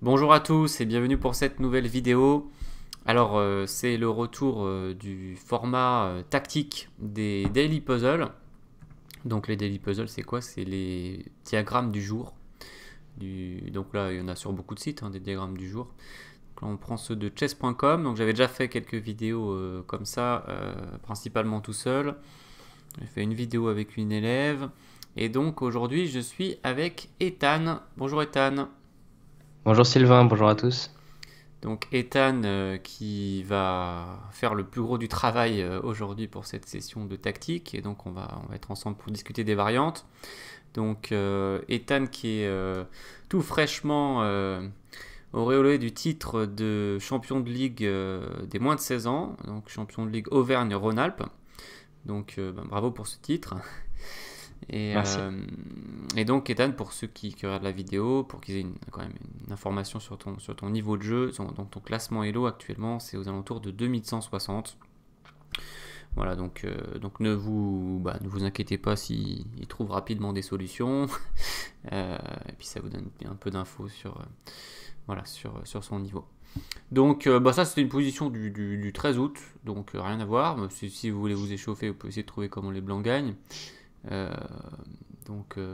Bonjour à tous et bienvenue pour cette nouvelle vidéo. Alors c'est le retour du format tactique des Daily Puzzles. Donc les Daily Puzzles c'est quoi? C'est les diagrammes du jour. Donc là il y en a sur beaucoup de sites, des diagrammes du jour. Donc là on prend ceux de chess.com. Donc j'avais déjà fait quelques vidéos comme ça, principalement tout seul. J'ai fait une vidéo avec une élève. Et donc aujourd'hui je suis avec Ethan. Bonjour Ethan. Bonjour Sylvain, bonjour à tous. Donc Ethan qui va faire le plus gros du travail aujourd'hui pour cette session de tactique et donc on va être ensemble pour discuter des variantes. Donc Ethan qui est tout fraîchement auréolé du titre de champion de ligue des moins de 16 ans, donc champion de ligue Auvergne-Rhône-Alpes. Donc bravo pour ce titre. Et, Merci. euh, et donc, Ethan, pour ceux qui regardent la vidéo, pour qu'ils aient quand même une information sur ton niveau de jeu, donc ton classement Elo actuellement, c'est aux alentours de 2160. Voilà, donc ne vous inquiétez pas s'il trouve rapidement des solutions. Et puis ça vous donne un peu d'infos sur son niveau. Donc ça c'était une position du 13 août, donc rien à voir. Si vous voulez vous échauffer, vous pouvez essayer de trouver comment les blancs gagnent. Euh, donc, je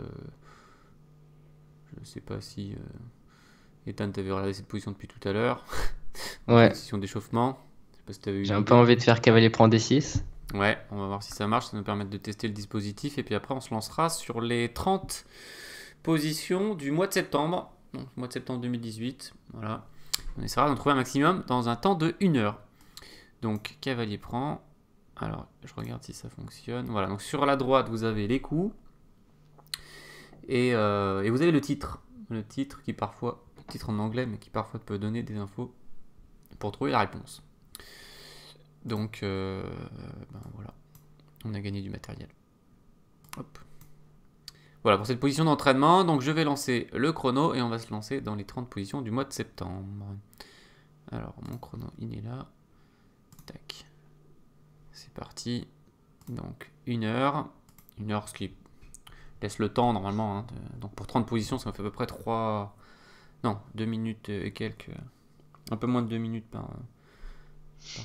ne sais pas si Ethan t'avait regardé cette position depuis tout à l'heure, en Ouais, position d'échauffement. Je sais pas si tu avais eu j'ai une un peu idée. envie de faire cavalier prend D6. Ouais, on va voir si ça marche, ça nous permettre de tester le dispositif. Et puis après, on se lancera sur les 30 positions du mois de septembre. Donc, mois de septembre 2018. Voilà. On essaiera d'en trouver un maximum dans un temps de 1 heure. Donc, cavalier prend. Alors, je regarde si ça fonctionne. Voilà, donc sur la droite, vous avez les coups. Et vous avez le titre. Le titre qui parfois, le titre en anglais, mais qui parfois peut donner des infos pour trouver la réponse. Donc, voilà, on a gagné du matériel. Hop. Voilà pour cette position d'entraînement. Donc, je vais lancer le chrono et on va se lancer dans les 30 positions du mois de septembre. Alors, mon chrono, il est là. Tac. C'est parti. Donc, 1 heure. 1 heure, ce qui laisse le temps normalement. Donc, pour 30 positions, ça me fait à peu près 3. Non, 2 minutes et quelques. Un peu moins de 2 minutes par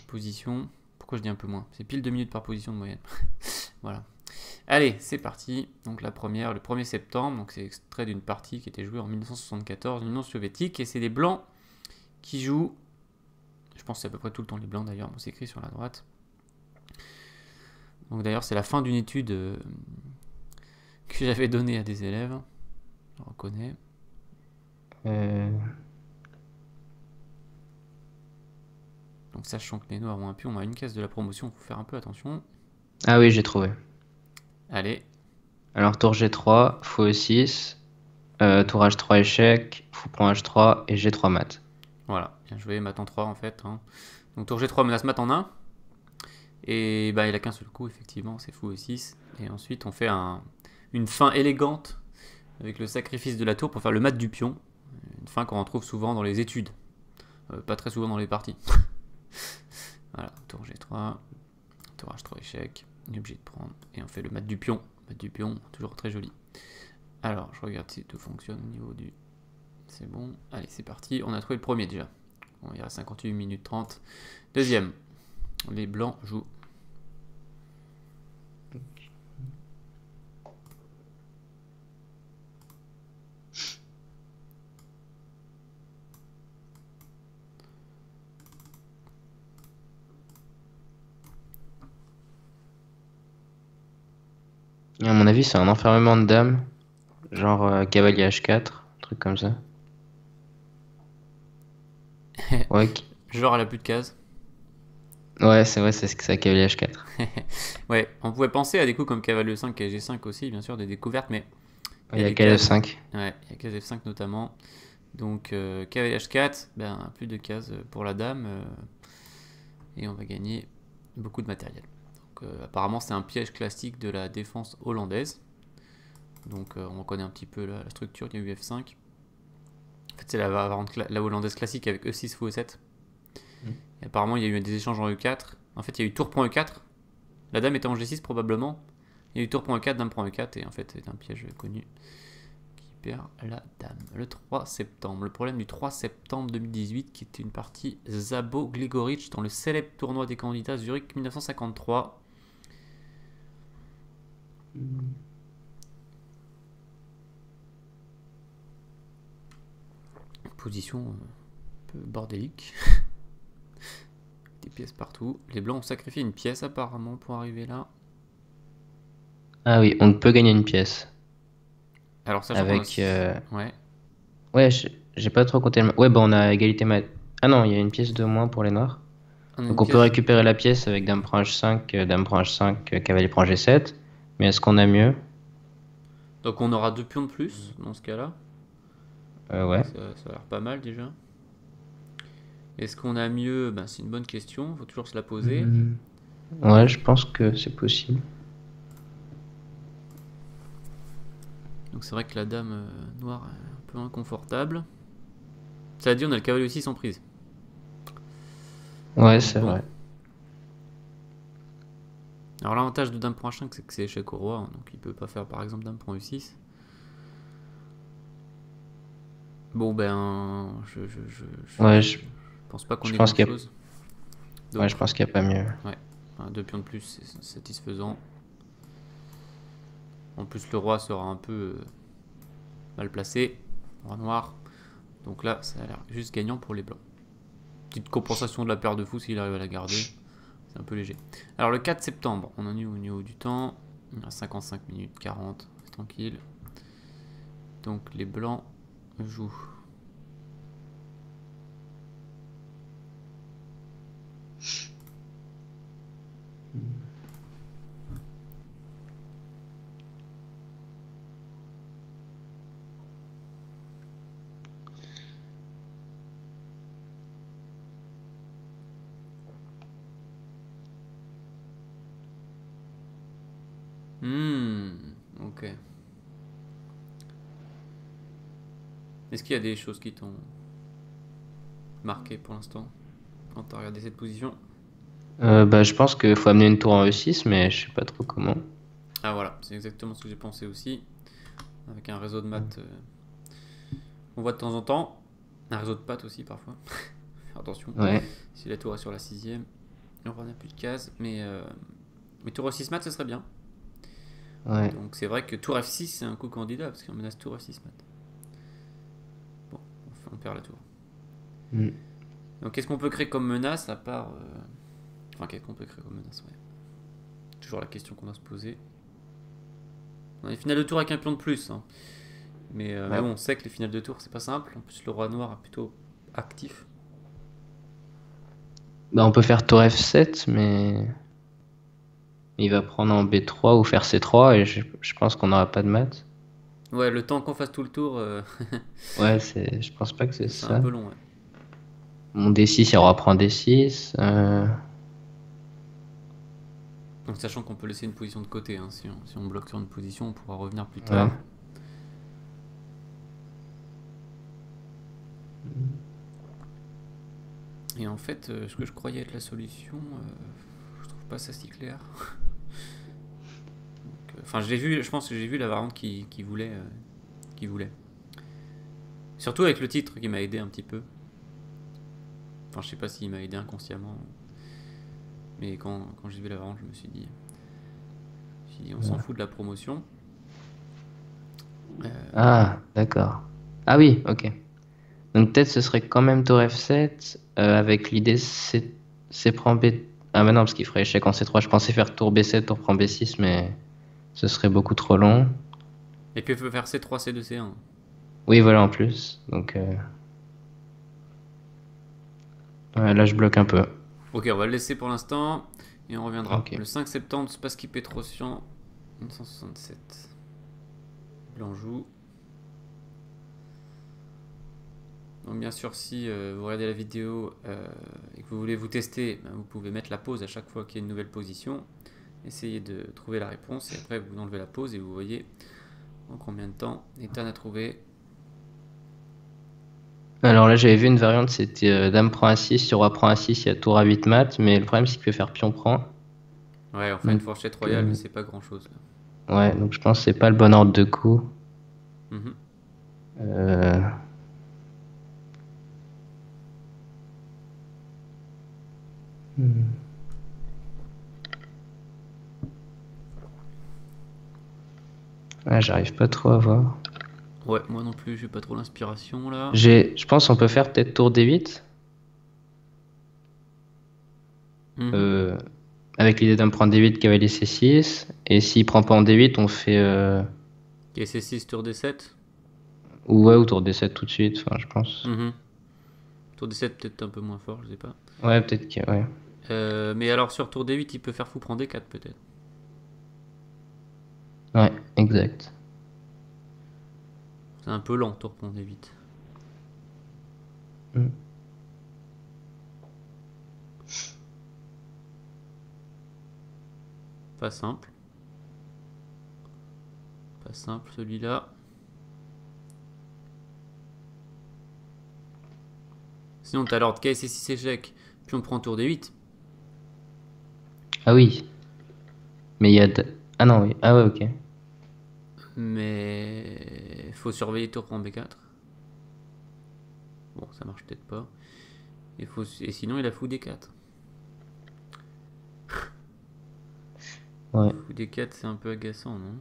position. Pourquoi je dis un peu moins? C'est pile 2 minutes par position de moyenne. Voilà. Allez, c'est parti. Donc la première, le 1er septembre. Donc c'est extrait d'une partie qui était jouée en 1974 en Union soviétique. Et c'est les Blancs qui jouent. Je pense que c'est à peu près tout le temps les Blancs d'ailleurs. Bon, c'est écrit sur la droite. Donc d'ailleurs, c'est la fin d'une étude que j'avais donnée à des élèves. Je reconnais. Euh, Donc sachant que les Noirs ont un pion à une case de la promotion, il faut faire un peu attention. Ah oui, j'ai trouvé. Allez, Alors tour G3, fou E6, tour H3 échec, fou prend H3 et G3 mat. voilà, bien joué, mat en 3 en fait. Donc tour G3 menace mat en 1. Et bah il a qu'un seul coup, effectivement, c'est fou E6. Et ensuite on fait une fin élégante avec le sacrifice de la tour pour faire le mat du pion. Une fin qu'on retrouve souvent dans les études, pas très souvent dans les parties. Voilà, tour G3, tour H3 échec, on est obligé de prendre. Et on fait le mat du pion. Mat du pion, toujours très joli. Alors, je regarde si tout fonctionne au niveau du... C'est bon. Allez, c'est parti. On a trouvé le premier déjà. Bon, il reste 58 minutes 30. Deuxième. Les blancs jouent. Et à mon avis, c'est un enfermement de dame, genre cavalier H4, un truc comme ça. Ouais, Genre à la plus de cases. ouais, c'est vrai, c'est ce que c'est cavalier H4. Ouais, on pouvait penser à des coups comme cavalier 5, kg 5 aussi, bien sûr, des découvertes, mais il y Il a y a des cavalier cases. F5. Ouais, il y a case F5 notamment. Donc, cavalier H4, ben, plus de cases pour la dame. Et on va gagner beaucoup de matériel. Donc, apparemment, c'est un piège classique de la défense hollandaise. Donc, on reconnaît un petit peu la structure. Il y a eu F5. En fait, c'est la hollandaise classique avec E6 fou E7. Et apparemment, il y a eu des échanges en E4. En fait, il y a eu tour prend E4. La dame était en G6 probablement. Il y a eu tour prend E4, dame prend E4. Et en fait, c'est un piège connu qui récupère la dame. Le 3 septembre. Le problème du 3 septembre 2018 qui était une partie Szabo Gligoric dans le célèbre tournoi des candidats Zurich 1953. Position un peu bordélique. Des pièces partout. Les blancs ont sacrifié une pièce apparemment pour arriver là. Ah oui, on peut gagner une pièce. Alors sachant Avec... Ouais. Ouais, j'ai pas trop compté. Ouais, bah on a égalité Ah non, il y a une pièce de moins pour les noirs. Donc on peut récupérer la pièce avec dame prend H5, dame prend H5, cavalier prend G7. Mais est-ce qu'on a mieux? Donc on aura 2 pions de plus dans ce cas-là. Ouais. Ça a l'air pas mal déjà. Est-ce qu'on a mieux? Ben, c'est une bonne question, faut toujours se la poser. Ouais, je pense que c'est possible. Donc c'est vrai que la dame noire est un peu inconfortable. Ça a dit on a le cavalier aussi sans prise. Ouais, c'est vrai. Alors l'avantage de dame prend H5 c'est que c'est échec au roi, donc il peut pas faire par exemple dame prend E6. Bon ben je pense pas qu'on ait grand chose. Ouais, je pense qu'il n'y a pas mieux. Ouais, 2 pions de plus c'est satisfaisant. En plus le roi sera un peu mal placé, roi noir. Donc là ça a l'air juste gagnant pour les blancs. Petite compensation de la paire de fou s'il arrive à la garder. C'est un peu léger. Alors le 4 septembre, on en est au niveau du temps. Il y a 55 minutes 40, c'est tranquille. Donc les blancs jouent. Ok. Est-ce qu'il y a des choses qui t'ont marqué pour l'instant quand tu as regardé cette position? Bah, je pense qu'il faut amener une tour en E6, mais je sais pas trop comment. Ah voilà, c'est exactement ce que j'ai pensé aussi. Avec un réseau de maths, on voit de temps en temps. Un réseau de pattes aussi parfois. Attention. Ouais. Si la tour est sur la 6ème, on n'a plus de cases. Mais tour F6 mat, ce serait bien. Ouais. Donc c'est vrai que tour F6, c'est un coup candidat parce qu'on menace tour F6 mat. Bon, on perd la tour. Donc qu'est-ce qu'on peut créer comme menace à part... Enfin, qu'est-ce qu'on peut créer comme menace, ouais. Toujours la question qu'on doit se poser. On a une finale de tour avec un pion de plus. Hein. Mais bon, on sait que les finales de tour, c'est pas simple. En plus, le roi noir est plutôt actif. Bah, on peut faire tour F7, mais... Il va prendre en B3 ou faire C3, et je pense qu'on n'aura pas de maths. Ouais, le temps qu'on fasse tout le tour... Ouais, je pense pas que c'est ça. C'est un peu long, ouais. Mon D6, il reprend D6. Donc sachant qu'on peut laisser une position de côté, hein. Si on bloque sur une position, on pourra revenir plus tard. Et en fait, ce que je croyais être la solution, je trouve pas ça si clair. Enfin, je pense que j'ai vu la variante qui voulait. Surtout avec le titre qui m'a aidé un petit peu. Enfin, je sais pas s'il m'a aidé inconsciemment. Mais quand j'ai vu la variante, je me suis dit on s'en fout de la promotion. Ah, d'accord. Ah oui, ok. Donc peut-être ce serait quand même tour F7 avec l'idée C prend B. Ah bah non, parce qu'il ferait échec en C3. Je pensais faire tour B7, tour prend B6, mais ce serait beaucoup trop long. Et puis il peut faire C3, C2, C1. Oui, voilà, en plus. Donc ouais, là je bloque un peu. Ok, on va le laisser pour l'instant et on reviendra. Okay. Le 5 septembre, Spassky Petrosian, 1967. Blanc joue. Donc bien sûr, si vous regardez la vidéo et que vous voulez vous tester, vous pouvez mettre la pause à chaque fois qu'il y a une nouvelle position. Essayez de trouver la réponse et après vous enlevez la pause et vous voyez en combien de temps Ethan a trouvé. Alors là j'avais vu une variante, c'était dame prend A6, sur roi prend A6, il y a tour A8 mat, mais le problème c'est qu'il peut faire pion prend. Ouais, on fait une fourchette royale, mais c'est pas grand chose là. Ouais, donc je pense que c'est pas le bon ordre de coup. Euh, hmm. Ah, j'arrive pas trop à voir. Ouais, moi non plus, j'ai pas trop l'inspiration là. Je pense qu'on peut faire peut-être tour D8. Mhm. Avec l'idée d'un prendre D8, cavalier C6. Et s'il prend pas en D8, on fait. Ok, c'est 6 tour D7. Ou ouais, autour D7 tout de suite, enfin, je pense. Mhm. Tour D7 peut-être un peu moins fort, je sais pas. Ouais, peut-être que. Ouais. Mais alors sur tour D8, il peut faire fou prendre D4 peut-être. Ouais, exact. C'est un peu lent tour prendre D8. Hmm. Pas simple. Pas simple celui-là. Sinon t'as l'ordre KC6 échec, puis on prend tour D8. Ah oui. Mais il y a. Ah non, oui. Ah ouais, ok. Mais faut surveiller tour prend B4. Bon, ça marche peut-être pas. Et sinon il a fou D4. Ouais. Fou D4 c'est un peu agaçant, non?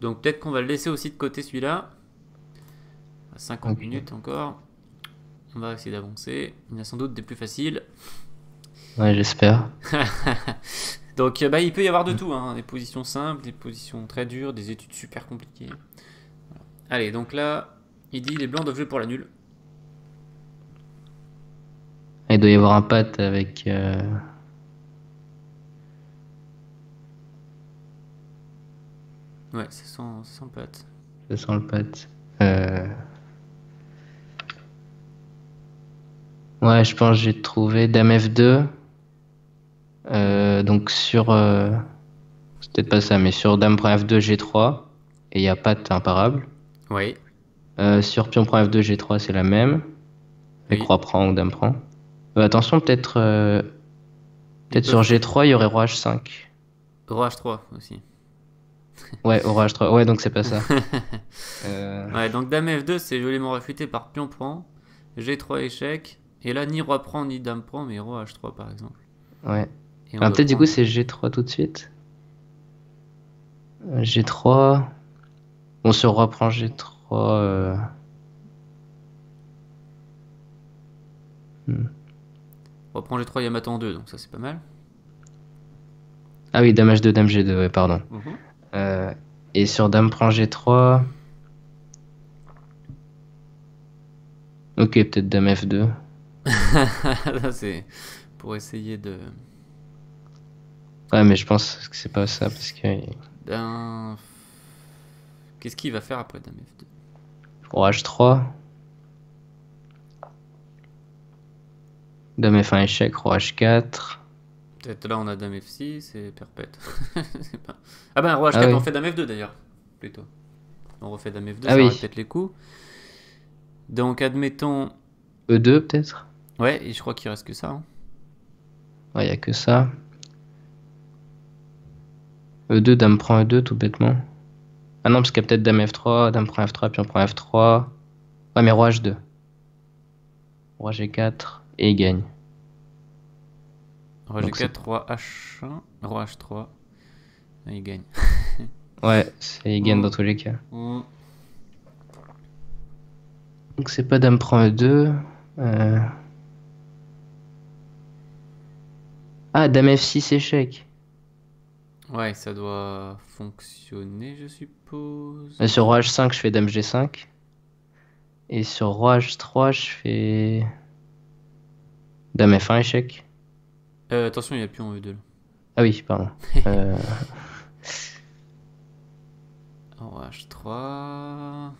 Donc peut-être qu'on va le laisser aussi de côté celui-là. À 50 Ok. minutes encore. On va essayer d'avancer. Il y en a sans doute des plus faciles. Ouais, j'espère. Donc bah, il peut y avoir de tout, hein. Des positions simples, des positions très dures, des études super compliquées. Voilà. Allez, donc là, il dit les blancs doivent jouer pour la nulle. Il doit y avoir un patt avec. Ouais, c'est sans patte. Ça sent le patt. Euh, Ouais, je pense que j'ai trouvé Dame F2. Donc sur. C'est peut-être pas ça, mais sur Dame prend F2, G3. Et il n'y a patt imparable. Oui, Sur Pion prend F2, G3, c'est la même. Avec oui. Roi prend ou Dame prend. Attention, peut-être Ils peut-être sur peuvent. G3, il y aurait Roi H5. Roi H3 aussi. Ouais, Roi H3. Ouais, donc c'est pas ça. Euh, Ouais, donc Dame F2, c'est joliment réfuté par Pion prend. G3 échec. Et là, ni Roi prend, ni Dame prend, mais Roi H3 par exemple. Ouais. Et on Ah, doit peut-être du coup, prendre. c'est G3 tout de suite. G3. Bon, sur Roi prend G3. Hmm. Roi prend G3, Yamato en 2, donc ça c'est pas mal. Ah oui, Dame H2, Dame G2, ouais, pardon. Mhm. Euh, et sur Dame prend G3. Ok, peut-être Dame F2. Là, c'est pour essayer de. Ouais, mais je pense que c'est pas ça parce que D'un. Qu'est-ce qu'il va faire après Dame F2? Roi H3. Dame F1 échec, Roi H4. Peut-être là on a Dame F6 et perpète. C'est pas... Ah ben Roi Ah H4, oui. on fait Dame F2 d'ailleurs, plutôt. On refait Dame F2, Ah ça oui. répète les coups. Donc admettons. E2 peut-être. Ouais, et je crois qu'il reste que ça, hein. Ouais, y a que ça. E2, Dame prend E2 tout bêtement. Ah non, parce qu'il y a peut-être Dame F3, Dame prend F3, puis on prend F3. Ouais, mais Roi H2. Roi G4 et il gagne. Roi Donc c'est G4, Roi H1, Roi H3. Ah, il gagne. ouais, il gagne Mm. dans tous les cas. Mm. Donc c'est pas Dame prend E2. Euh, Ah, Dame F6 échec. Ouais, ça doit fonctionner, je suppose. Sur Roi H5, je fais Dame G5. Et sur Roi H3, je fais Dame F1 échec. Attention, il n'y a plus en E2 là. Ah oui, pardon. Euh, Roi H3.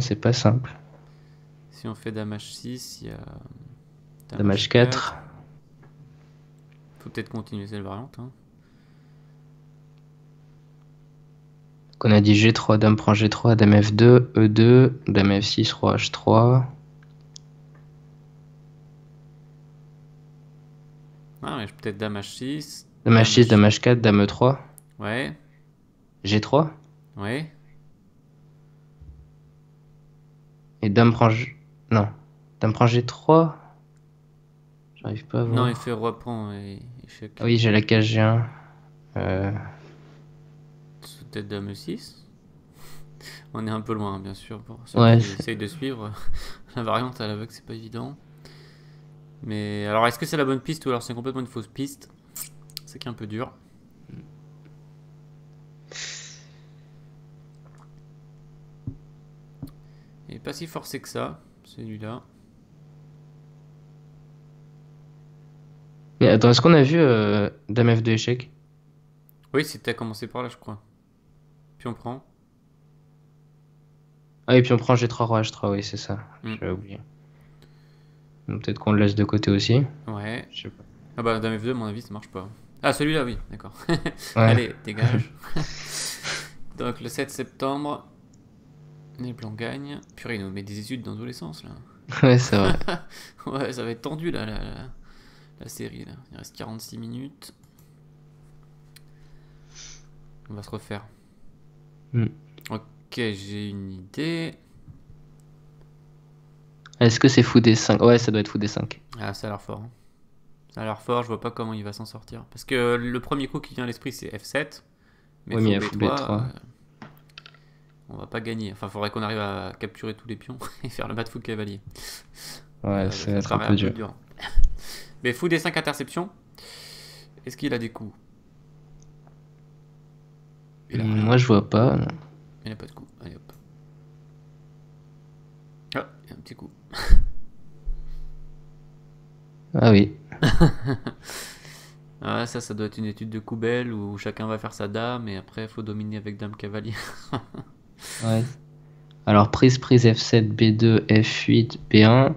C'est pas simple. Si on fait Dame H6, il y a. Dame H4. Faut peut-être continuer cette variante, hein. On a dit G3, Dame prend G3, Dame F2, E2, Dame F6, Roi H3. Ah, ouais, peut-être dame H6. Dame Dame H6, H... dame H4, dame E3. Ouais, G3. ouais. Et dame prend Non. Dame prend G3. J'arrive pas à Non, il fait voir. roi prend et échec. Ah oui, j'ai la case G1. Euh... C'est peut-être dame E6. On est un peu loin, bien sûr, pour ceux Ouais, qui essayent de suivre. La variante à l'aveugle, c'est pas évident. Mais alors, est-ce que c'est la bonne piste ou alors c'est complètement une fausse piste? C'est qui est un peu dur. Et pas si forcé que ça, celui-là. Mais attends, est-ce qu'on a vu dame F2 échec? Oui, c'était à commencer par là, je crois. Puis on prend. Ah, et puis on prend G3, roi H3, oui, c'est ça. Hmm. J'avais oublié. Donc, peut-être qu'on le laisse de côté aussi. Ouais. Je sais pas. Ah bah, dame F2, à mon avis, ça marche pas. Ah, celui-là, oui, d'accord. Ouais. Allez, dégage. Donc, le 7 septembre, les blancs gagnent. Purée, il nous met des études dans tous les sens, là. Ouais, c'est vrai. Ouais, ça va être tendu, là, la série, là. Il reste 46 minutes. On va se refaire. Hmm. Ok, j'ai une idée. Est-ce que c'est fou D5? Ouais, ça doit être fou D5. Ah, ça a l'air fort. Hein. Ça a l'air fort, je vois pas comment il va s'en sortir. Parce que le premier coup qui vient à l'esprit, c'est F7. Mais Oui, mais il y a fou fou B3, B3. on va pas gagner. Enfin, faudrait qu'on arrive à capturer tous les pions et faire le mat fou cavalier. Ouais, ça va Ça être un paraît peu un peu dur. dur. Mais fou D5 interception. Est-ce qu'il a des coups? Il a rien. Moi, je vois pas. Non. Il n'a pas de coup. Allez hop. Ah, il y a un petit coup. Ah oui. Ah, ça doit être une étude de Koubel où chacun va faire sa dame et après il faut dominer avec dame cavalier. Ouais. Alors, prise F7, B2, F8, B1.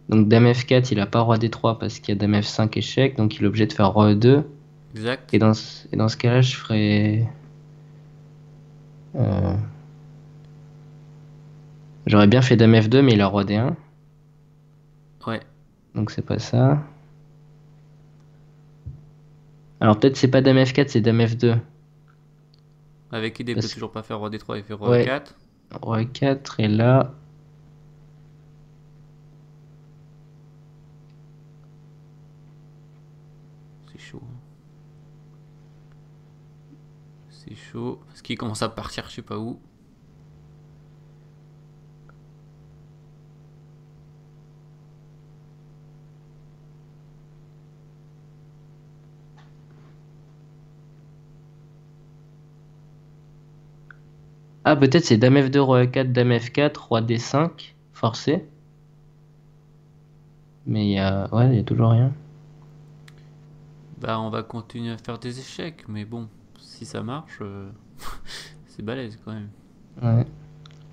Donc, dame F4, il a pas roi D3 parce qu'il y a dame F5 échec. Donc, il est obligé de faire roi E2. Exact. Et dans ce cas-là, je ferais. euh, J'aurais bien fait dame F2, mais il a roi D1. Ouais. Donc, c'est pas ça. Alors, peut-être c'est pas dame F4, c'est dame F2. Avec idée, il peut Parce... toujours pas faire roi D3, il fait roi Ouais, E4. roi 4 et là. C'est chaud. Hein. C'est chaud. Parce qu'il commence à partir, je sais pas où. Ah, peut-être c'est dame F2, roi E4, dame F4, roi D5, forcé. Mais il y a toujours rien. Bah, on va continuer à faire des échecs. Mais bon, si ça marche, c'est balèze quand même. Ouais.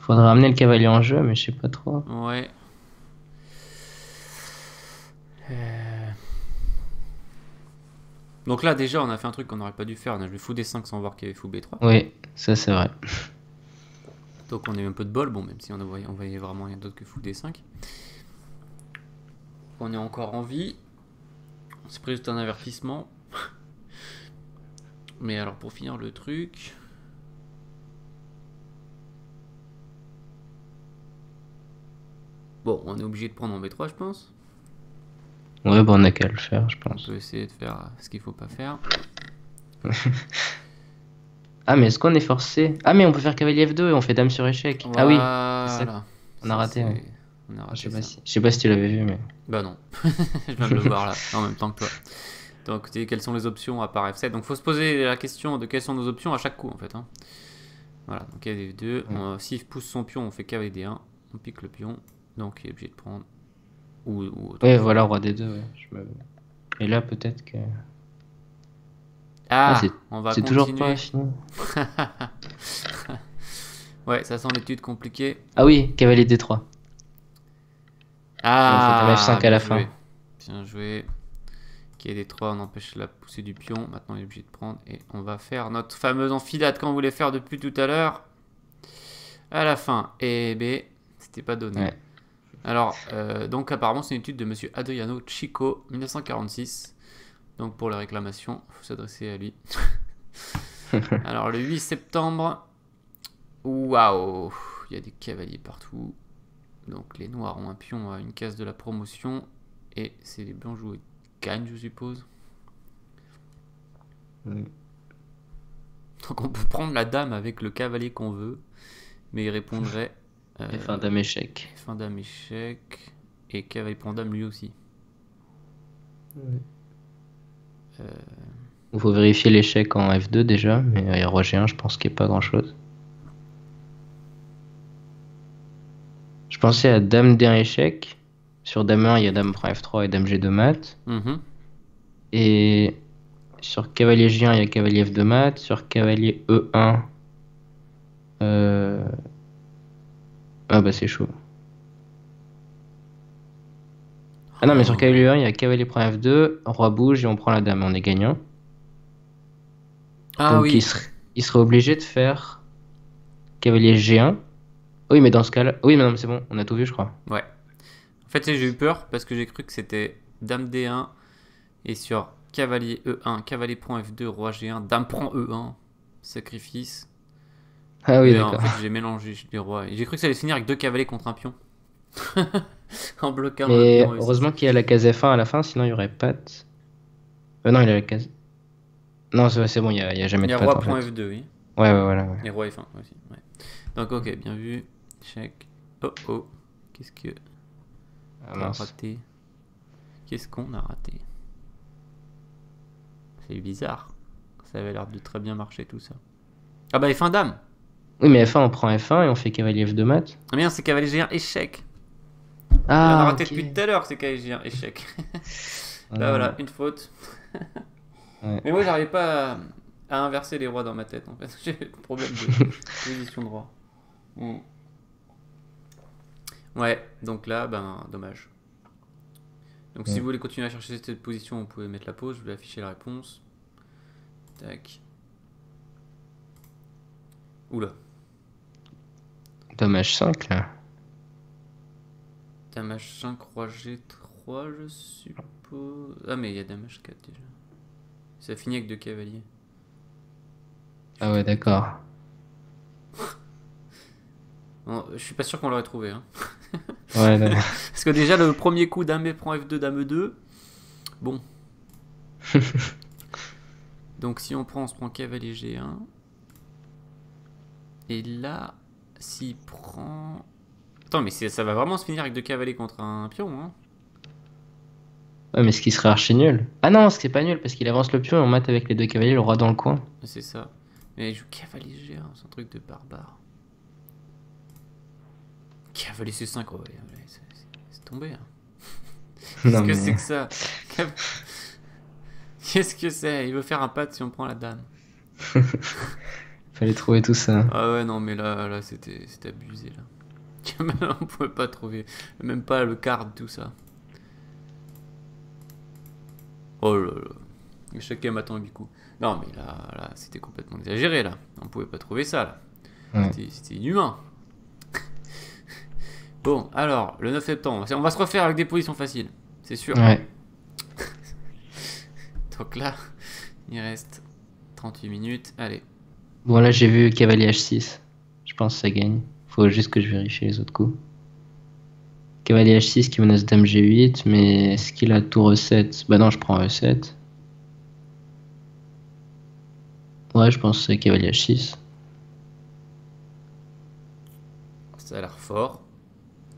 Faudrait ramener le cavalier en jeu, mais je sais pas trop. Ouais. Donc là, déjà, on a fait un truc qu'on n'aurait pas dû faire. On a joué fou D5 sans voir qu'il y avait fou B3. Oui, ça c'est vrai. Donc on a eu un peu de bol, bon, même si on voyait vraiment rien d'autre que fou D5. On est encore en vie. C'est pris juste un avertissement. Mais alors pour finir le truc... Bon, on est obligé de prendre en B3, je pense. Ouais, bon, on a qu'à le faire, je On pense. peut essayer de faire ce qu'il faut pas faire. Ah, mais est-ce qu'on est forcé? Ah, mais on peut faire cavalier F2 et on fait dame sur échec. Ah oui, c'est ça. Voilà. On a raté. Ouais. On a Je raté ça. sais pas si tu l'avais vu, mais. Bah non. Je viens de le voir là, en même temps que toi. Donc, quelles sont les options à part F7? Donc, faut se poser la question de quelles sont nos options à chaque coup en fait. Hein. Voilà, donc cavalier F2. S'il pousse son pion, on fait cavalier D1. On pique le pion. Donc, il est obligé de prendre. Ou autre Ouais, chose. voilà, roi D2. Ouais. Et là, peut-être que. Ah, on va c'est toujours continuer. pas fini. Ouais, ça sent l'étude compliquée. Ah oui, cavalier D3. Et on fait dame Ah, F5 à bien la joué. fin. Bien joué. Qui est D3, on empêche la poussée du pion. Maintenant, il est obligé de prendre. Et on va faire notre fameuse enfilade qu'on voulait faire depuis tout à l'heure. À la fin. Et B, c'était pas donné. Ouais. Alors, donc apparemment, c'est une étude de monsieur Adriano Chico, 1946. Donc pour les réclamations, il faut s'adresser à lui. Alors le 8 septembre, waouh, il y a des cavaliers partout. Donc les noirs ont un pion à une case de la promotion. Et c'est les blancs joués gagnent, je suppose. Oui. Donc on peut prendre la dame avec le cavalier qu'on veut. Mais il répondrait... Et fin dame échec. Fin dame échec. Et cavalier prend dame lui aussi. Il faut vérifier l'échec en F2 déjà, mais il y a roi G1, je pense qu'il n'y a pas grand chose. Je pensais à dame D1 échec. Sur dame 1, il y a dame prend F3 et dame G2 mat. Et sur cavalier G1, il y a cavalier F2 mat. Sur cavalier E1, ah bah c'est chaud. Ah non, mais sur cavalier E1, il y a cavalier prend F2, roi bouge et on prend la dame, on est gagnant. Ah Donc oui. il serait obligé de faire cavalier G1. Oui, mais dans ce cas-là... Oui, mais non, mais c'est bon, on a tout vu, je crois. Ouais. En fait, j'ai eu peur parce que j'ai cru que c'était dame D1 et sur cavalier E1, cavalier prend F2, roi G1, dame prend E1, sacrifice. Ah oui, Mais en d'accord. fait, j'ai mélangé les rois. Et j'ai cru que ça allait se finir avec 2 cavaliers contre un pion. En bloquant le Mais pion. heureusement qu'il y a la case F1 à la fin, sinon il n'y aurait pas de... non, il y a la case... Non, c'est bon, il y a jamais Il y de a patte roi en prend fait. F2, oui. Ouais, voilà. Ouais. Et roi F1 aussi. Ouais. Donc, ok, bien vu. Check. Oh oh. Qu'est-ce que. Ah, On a mince. raté. Qu'est-ce qu'on a raté? C'est bizarre. Ça avait l'air de très bien marcher tout ça. Ah bah F1 dame. Oui, mais F1, on prend F1 et on fait cavalier F2 mat. Ah bien, c'est cavalier G1 échec. On a Ah, raté ok. depuis tout à l'heure, c'est cavalier G1 échec. Ah, Là non. voilà, une faute. Ouais. Mais moi j'arrivais pas à inverser les rois dans ma tête en fait. J'ai le problème de position de roi. Ouais, donc là, ben dommage. Donc si vous voulez continuer à chercher cette position, vous pouvez mettre la pause, je vais afficher la réponse. Tac. Oula. Dame H5 là. Dame H5, roi G3, je suppose. Ah, mais il y a Dame H4 déjà. Ça finit avec 2 cavaliers. Ah ouais, d'accord. Non, je suis pas sûr qu'on l'aurait trouvé. Hein. Ouais, d'accord. Parce que déjà, le premier coup, Dame B prend F2, Dame E2. Bon. Donc si on se prend cavalier G1. Et là, s'il prend... Attends, mais ça va vraiment se finir avec 2 cavaliers contre un pion, hein. Ouais, mais ce qui serait archi nul. Ah non, c'est pas nul parce qu'il avance le pion et on mate avec les deux cavaliers, le roi dans le coin. C'est ça. Mais il joue cavalier G1, c'est un truc de barbare. Cavalier C5, ouais, c'est tombé. Hein. Qu'est-ce que c'est que ça? Qu'est-ce que c'est? Il veut faire un pat si on prend la dame. Fallait trouver tout ça. Ah ouais, non, mais là c'était abusé, là. On pouvait pas trouver, même pas le quart de tout ça. Oh là là. Chacun m'attend du coup. Non, mais là c'était complètement exagéré, là. On pouvait pas trouver ça, là. Ouais. C'était inhumain. Bon, alors, le 9 septembre, on va se refaire avec des positions faciles, c'est sûr. Ouais. Donc là, il reste 38 minutes. Allez. Bon, là j'ai vu cavalier H6. Je pense que ça gagne. Faut juste que je vérifie les autres coups. Cavalier H6 qui menace dame G8, mais est-ce qu'il a tour E7? Bah non, je prends E7. Ouais, je pense que c'est cavalier H6. Ça a l'air fort.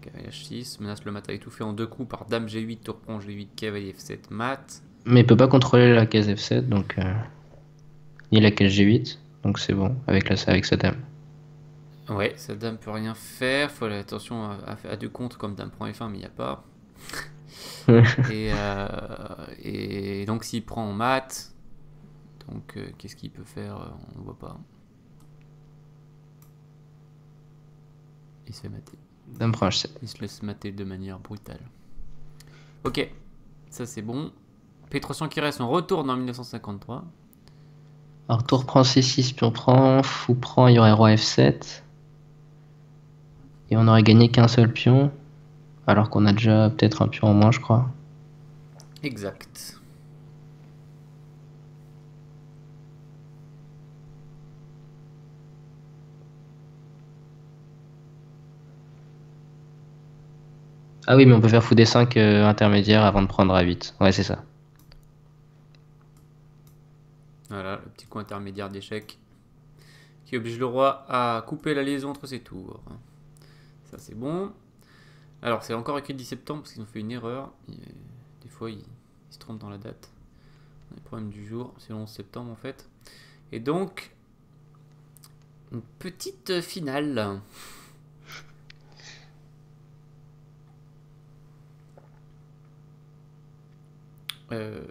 Cavalier H6, menace le mat à étouffer en 2 coups par dame G8, tour prend G8, cavalier F7, mat. Mais il peut pas contrôler la case F7, donc ni la case G8, donc c'est bon avec sa dame. Ouais, sa dame peut rien faire. Faut aller attention à 2 contre comme dame prend F1, mais il n'y a pas. Et donc s'il prend en mat, donc qu'est-ce qu'il peut faire? On ne voit pas. Il se fait mater. Dame prend H7. Il se laisse mater de manière brutale. Ok, ça c'est bon. Pétrosian qui reste, on retourne en 1953. Alors tour prend C6, puis on prend, fou prend, il y aurait roi F7. Et on aurait gagné qu'un seul pion, alors qu'on a déjà peut-être un pion en moins, je crois. Exact. Ah oui, mais on peut faire fou D5 intermédiaire avant de prendre A8. Ouais, c'est ça. Voilà, le petit coup intermédiaire d'échec qui oblige le roi à couper la liaison entre ses tours. Ça, c'est bon. Alors, c'est encore écrit 10 septembre parce qu'ils ont fait une erreur. Des fois, ils se trompent dans la date. On a des problèmes du jour. C'est le 11 septembre en fait. Et donc, une petite finale.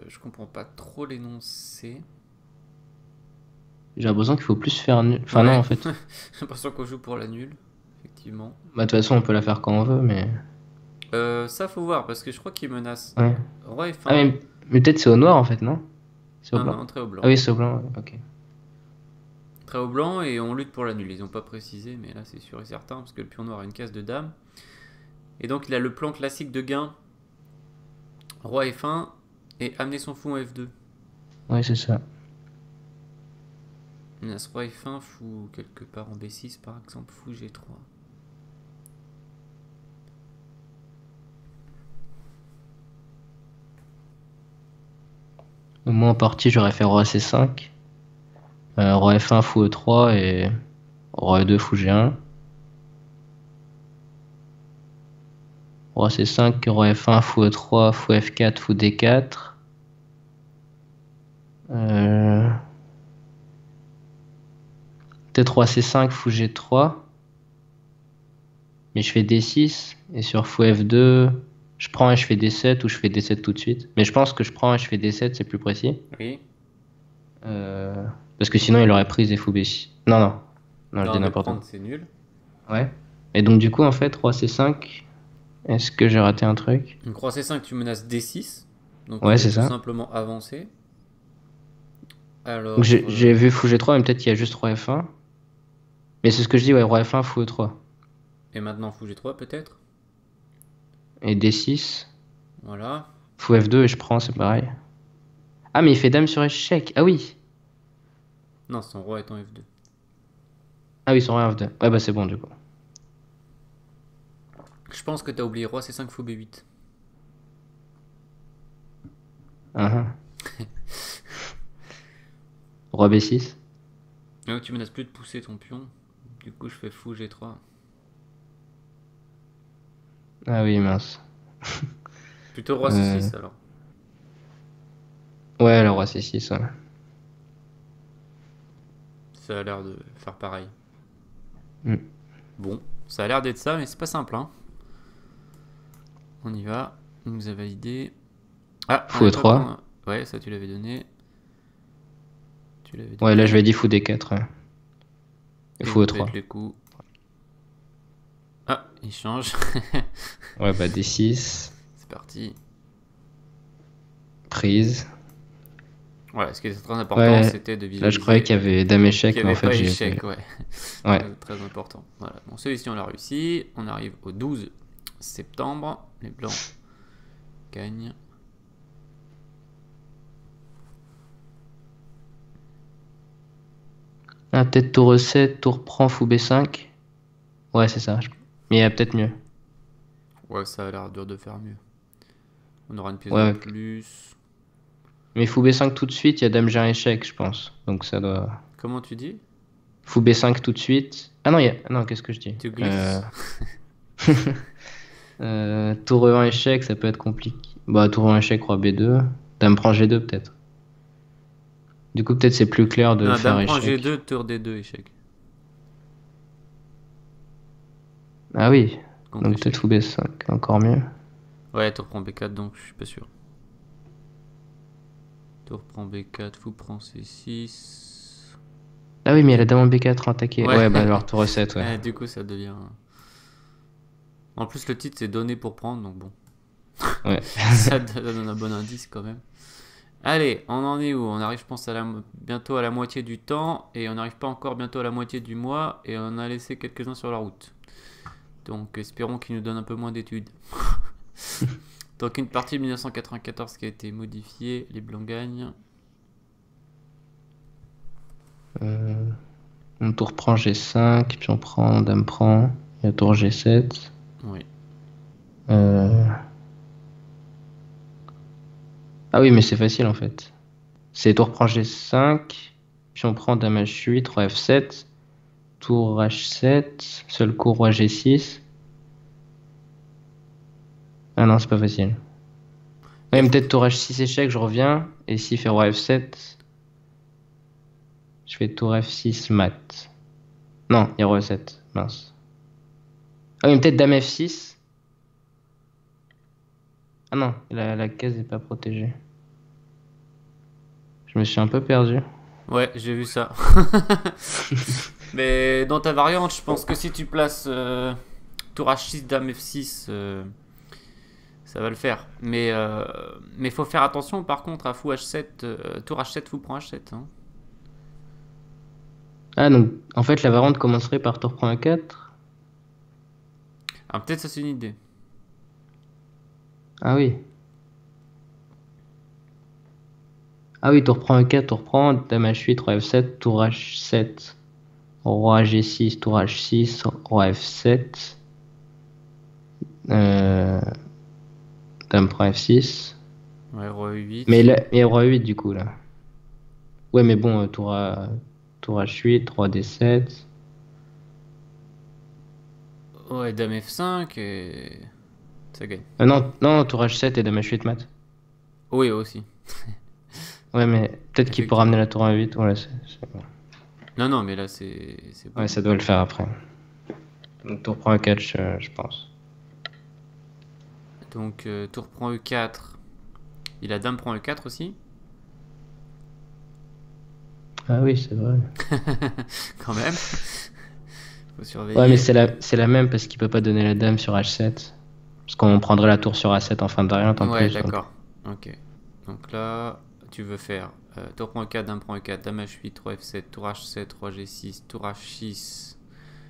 Je comprends pas trop l'énoncé. J'ai l'impression qu'il faut plus faire nul. Enfin, Ouais. non, en fait. J'ai l'impression qu'on joue pour la nulle, effectivement. Bah, de toute façon, on peut la faire quand on veut, mais. Ça, faut voir parce que je crois qu'il menace Ouais. roi Ah, F1. mais peut-être c'est au noir, en fait, non? C'est au Non, blanc. non, très au blanc. Ah oui, c'est au blanc, ouais, ok. Très au blanc et on lutte pour la nulle. Ils n'ont pas précisé, mais là c'est sûr et certain parce que le pion noir a une case de dame. Et donc il a le plan classique de gain roi F1 et amener son fou en F2. Ouais, c'est ça. Menace roi F1, fou quelque part en B6 par exemple, fou G3. Moi, en partie, j'aurais fait roi C5. Roi F1, fou E3 et roi E2, fou G1. Roi C5, roi F1, fou E3, fou F4, fou D4. Peut-être roi C5, fou G3. Mais je fais D6. Et sur fou F2, je prends et je fais D7 ou je fais D7 tout de suite. Mais je pense que je prends et je fais D7, c'est plus précis. Oui. Parce que sinon, il aurait pris et fou B6. Non, non. Non, je Non, dis mais n'importe quoi. prendre c'est nul. Ouais. Et donc, du coup, en fait, roi C5, est-ce que j'ai raté un truc? Donc roi C5, tu menaces D6. Donc Ouais, tu veux c'est tout ça. simplement avancer. Alors. Donc, j'ai vu fou G3, mais peut-être qu'il y a juste roi F1. Mais c'est ce que je dis, ouais, roi F1, fou E3. Et maintenant fou G3 peut-être. Et D6, Voilà. fou F2 et je prends, c'est pareil. Ah, mais il fait dame sur échec. Ah oui. Non, son roi est en F2. Ah oui, son roi F2. Ouais, bah c'est bon, du coup. Je pense que t'as oublié roi C5 fou B8. Uh-huh. Roi B6. Donc tu menaces plus de pousser ton pion. Du coup je fais fou G3. Ah oui, mince. Plutôt roi C6 alors. Ouais, le roi C6, ouais. Ça a l'air de faire pareil. Mm. Bon, ça a l'air d'être ça, mais c'est pas simple. Hein. On y va. Il nous a validé. Ah, Fou E3. Ouais, ça tu l'avais donné. Tu l'avais donné. Ouais, là je vais dire fou D4. Ouais. Et fou E3. Les coups. Ah, il change. Ouais, bah D6. C'est parti. Prise. Voilà, ce qui était très important, Ouais, c'était de visualiser. là je croyais qu'il y avait dame échec, qu'il mais n'y en avait fait pas j'ai échec, fait... ouais. Ouais. Très important. Voilà. Bon, celui-ci on l'a réussi. On arrive au 12 septembre. Les blancs gagnent. Ah, peut-être tour E7, tour prend, fou B5. Ouais, c'est ça. Mais il y a peut-être mieux. Ouais, ça a l'air dur de faire mieux. On aura une pièce Ouais, de plus. mais fou B5 tout de suite, il y a dame G1 échec, je pense. Donc ça doit... Comment tu dis? Fou B5 tout de suite. Ah non, non, qu'est-ce que je dis? Tu glisses. Tour E1 échec, ça peut être compliqué. Bah, tour E1 échec, roi B2. Dame prend G2 peut-être. Du coup, peut-être c'est plus clair de Non, faire dame prend échec. G2, tour D2, échec. Ah oui, Contre donc échec. peut-être fou B5, encore mieux. Ouais, tour prend B4, donc je suis pas sûr. Tour prend B4, fou prend C6. Ah oui, mais il y a la dame en B4 attaquée. Ouais. Ouais, bah alors tour E7, ouais. Du coup, ça devient. En plus, le titre c'est donné pour prendre, donc bon. Ouais. Ça donne un bon indice quand même. Allez, on en est où? On arrive, je pense, bientôt à la moitié du temps. Et on n'arrive pas encore bientôt à la moitié du mois. Et on a laissé quelques-uns sur la route. Donc, espérons qu'ils nous donnent un peu moins d'études. Donc, une partie de 1994 qui a été modifiée. Les blancs gagnent. On tour prend G5, puis on prend, dame prend. Il y a tour G7. Oui. Euh, Ah oui, mais c'est facile en fait. C'est tour prend G5, puis on prend dame H8, roi F7, tour H7, seul coup roi G6. Ah non, c'est pas facile. Ouais, Et mais faut- peut-être tour H6 échec, je reviens. Et s'il fait roi F7, je fais tour F6 mat. Non, il y a roi F7, mince. Ah oui, mais peut-être dame F6. Ah non, la case n'est pas protégée. Je me suis un peu perdu. Ouais, j'ai vu ça. Mais dans ta variante, je pense que si tu places tour H6, dame F6, ça va le faire. Mais faut faire attention par contre à fou H7, tour H7, fou prend H7. Hein. Ah donc, en fait, la variante commencerait par tour prend A4. Ah, peut-être ça c'est une idée. Ah oui. Ah oui, tour prend E4, tour prend, dame H8, roi F7, tour H7, roi G6, tour H6, roi F7, euh, dame prend F6. Ouais, roi Mais E8. là, il y a roi 8 du coup là. Ouais, mais bon, tour H8, roi D7. Ouais, dame F5 et ça gagne. Non, non, tour H7 et dame H8 mat. Oui, aussi, Ouais, mais peut-être qu'il peut ramener effectivement. la tour à 8. Voilà, bon. Non, non, mais là c'est Ouais, bon. ça doit le faire après. Donc tour prend E4, je pense. Donc tour prend E4. Il a dame prend E4 aussi. Ah oui, c'est vrai. Quand même. Faut Ouais, mais surveiller. c'est la même parce qu'il peut pas donner la dame sur H7. Parce qu'on prendrait la tour sur A7 en fin de variante en Ouais, plus. Donc. d'accord. Ok. Donc là, tu veux faire tour prend E4, dame prend E4, dame H8, roi F7, tour H7, roi G6, tour H6,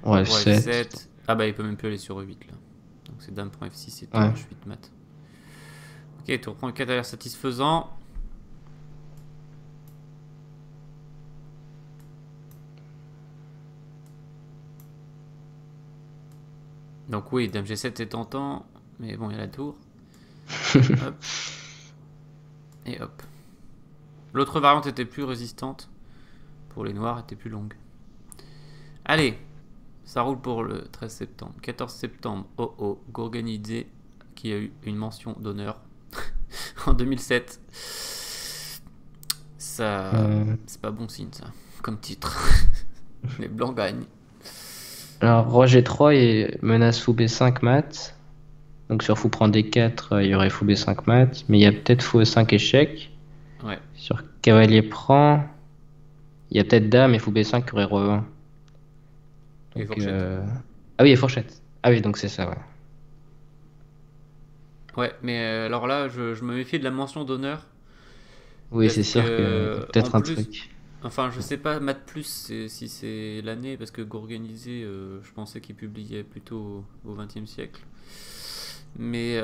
Ouais, roi F7. F7. Ah bah il peut même plus aller sur E8 là. Donc c'est dame prend F6 et tour Ouais. H8 mat. Ok, tour prend E4 a l'air satisfaisant. Donc oui, dame G7 est tentant, mais bon, il y a la tour. Hop, et hop. L'autre variante était plus résistante. Pour les noirs, était plus longue. Allez, ça roule pour le 13 septembre. 14 septembre, oh oh, Gourganidze, qui a eu une mention d'honneur en 2007. Ça, Euh, c'est pas bon signe ça, comme titre. Les blancs gagnent. Alors, roi G3 et menace fou B5 mat. Donc sur fou prend D4, il y aurait fou B5 mat. Mais il y a peut-être fou E5 échec. Ouais, Sur cavalier prend, il y a peut-être dame et fou B5 qui aurait roi 1. et Donc, fourchette. ah oui, et fourchette. Ah oui, donc c'est ça, ouais. Ouais, mais alors là, je me méfie de la mention d'honneur. Oui, c'est Parce sûr qu'il y a que, en peut-être un plus, truc. enfin, je sais pas, Math Plus, si c'est l'année, parce que Gourganisé, je pensais qu'il publiait plutôt au XXe siècle. Mais,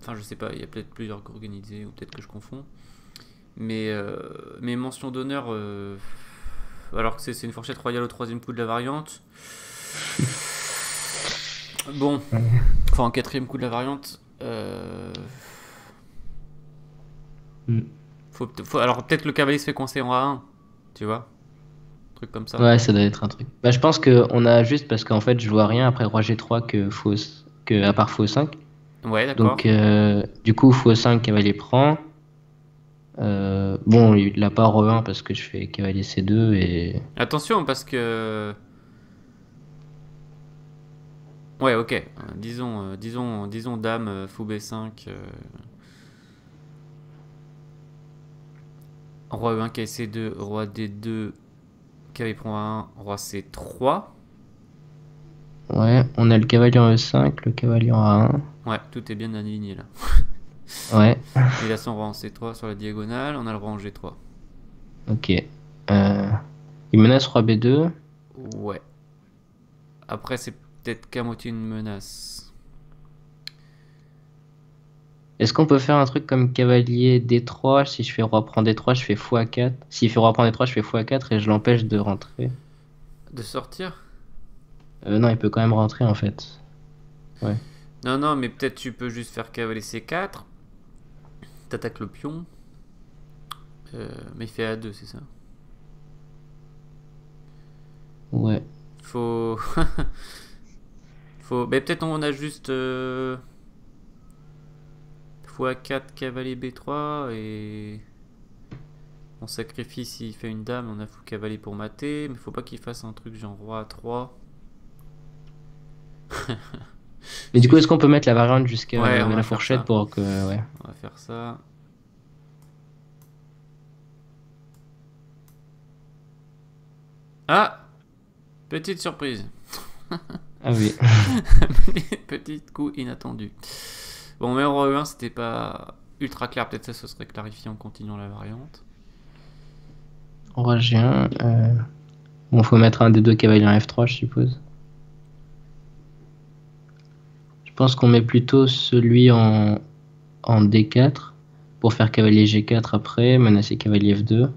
enfin, je sais pas, il y a peut-être plusieurs Gourganisés, ou peut-être que je confonds. Mais mention d'honneur, alors que c'est une fourchette royale au troisième coup de la variante. Bon, Ouais. enfin, en quatrième coup de la variante. Mm. Alors, peut-être le cavalier se fait coincer en A1, tu vois, un truc comme ça. Ouais, ça doit être un truc. Bah, je pense qu'on a juste parce qu'en fait, je vois rien après roi G3 que à part fou E5. Ouais, Donc, d'accord. du coup, fou E5, cavalier prend. Bon, il a pas roi 1 parce que je fais cavalier C2 et. Attention, parce que. Ouais, ok. Disons dame, fou B5, roi E1, cavalier C2, roi D2, cavalier prend A1, roi C3. Ouais, on a le cavalier en E5, le cavalier en A1. Ouais, tout est bien aligné là. Ouais, Il a son roi en C3 sur la diagonale, on a le roi en G3. ok. Euh, il menace roi B2. Ouais. Après, c'est peut-être qu'à moitié une menace. Est-ce qu'on peut faire un truc comme cavalier D3? Si je fais roi prend D3, je fais fou A4. S'il fait roi prend D3, je fais fou A4 et je l'empêche de rentrer. De sortir. Non, il peut quand même rentrer en fait. Ouais. Non, non, mais peut-être tu peux juste faire cavalier C4. T'attaques le pion. Mais il fait A2, c'est ça. Ouais. Faut... Faut... Mais peut-être on a juste... Fou A4, cavalier B3 et... On sacrifie s'il fait une dame, on a fou cavalier pour mater, mais faut pas qu'il fasse un truc genre roi A3. Mais du coup, est-ce qu'on peut mettre la variante jusqu'à Ouais, on va la faire fourchette ça. pour que. Ouais. On va faire ça. Ah! Petite surprise. Ah oui. Petit coup inattendu. Bon, mais en roi E1, c'était pas ultra clair. Peut-être ça, ce serait clarifié en continuant la variante. Roi G1. Bon, faut mettre un des deux cavaliers en F3, je suppose. Je pense qu'on met plutôt celui en D4 pour faire cavalier G4 après, menacer cavalier F2.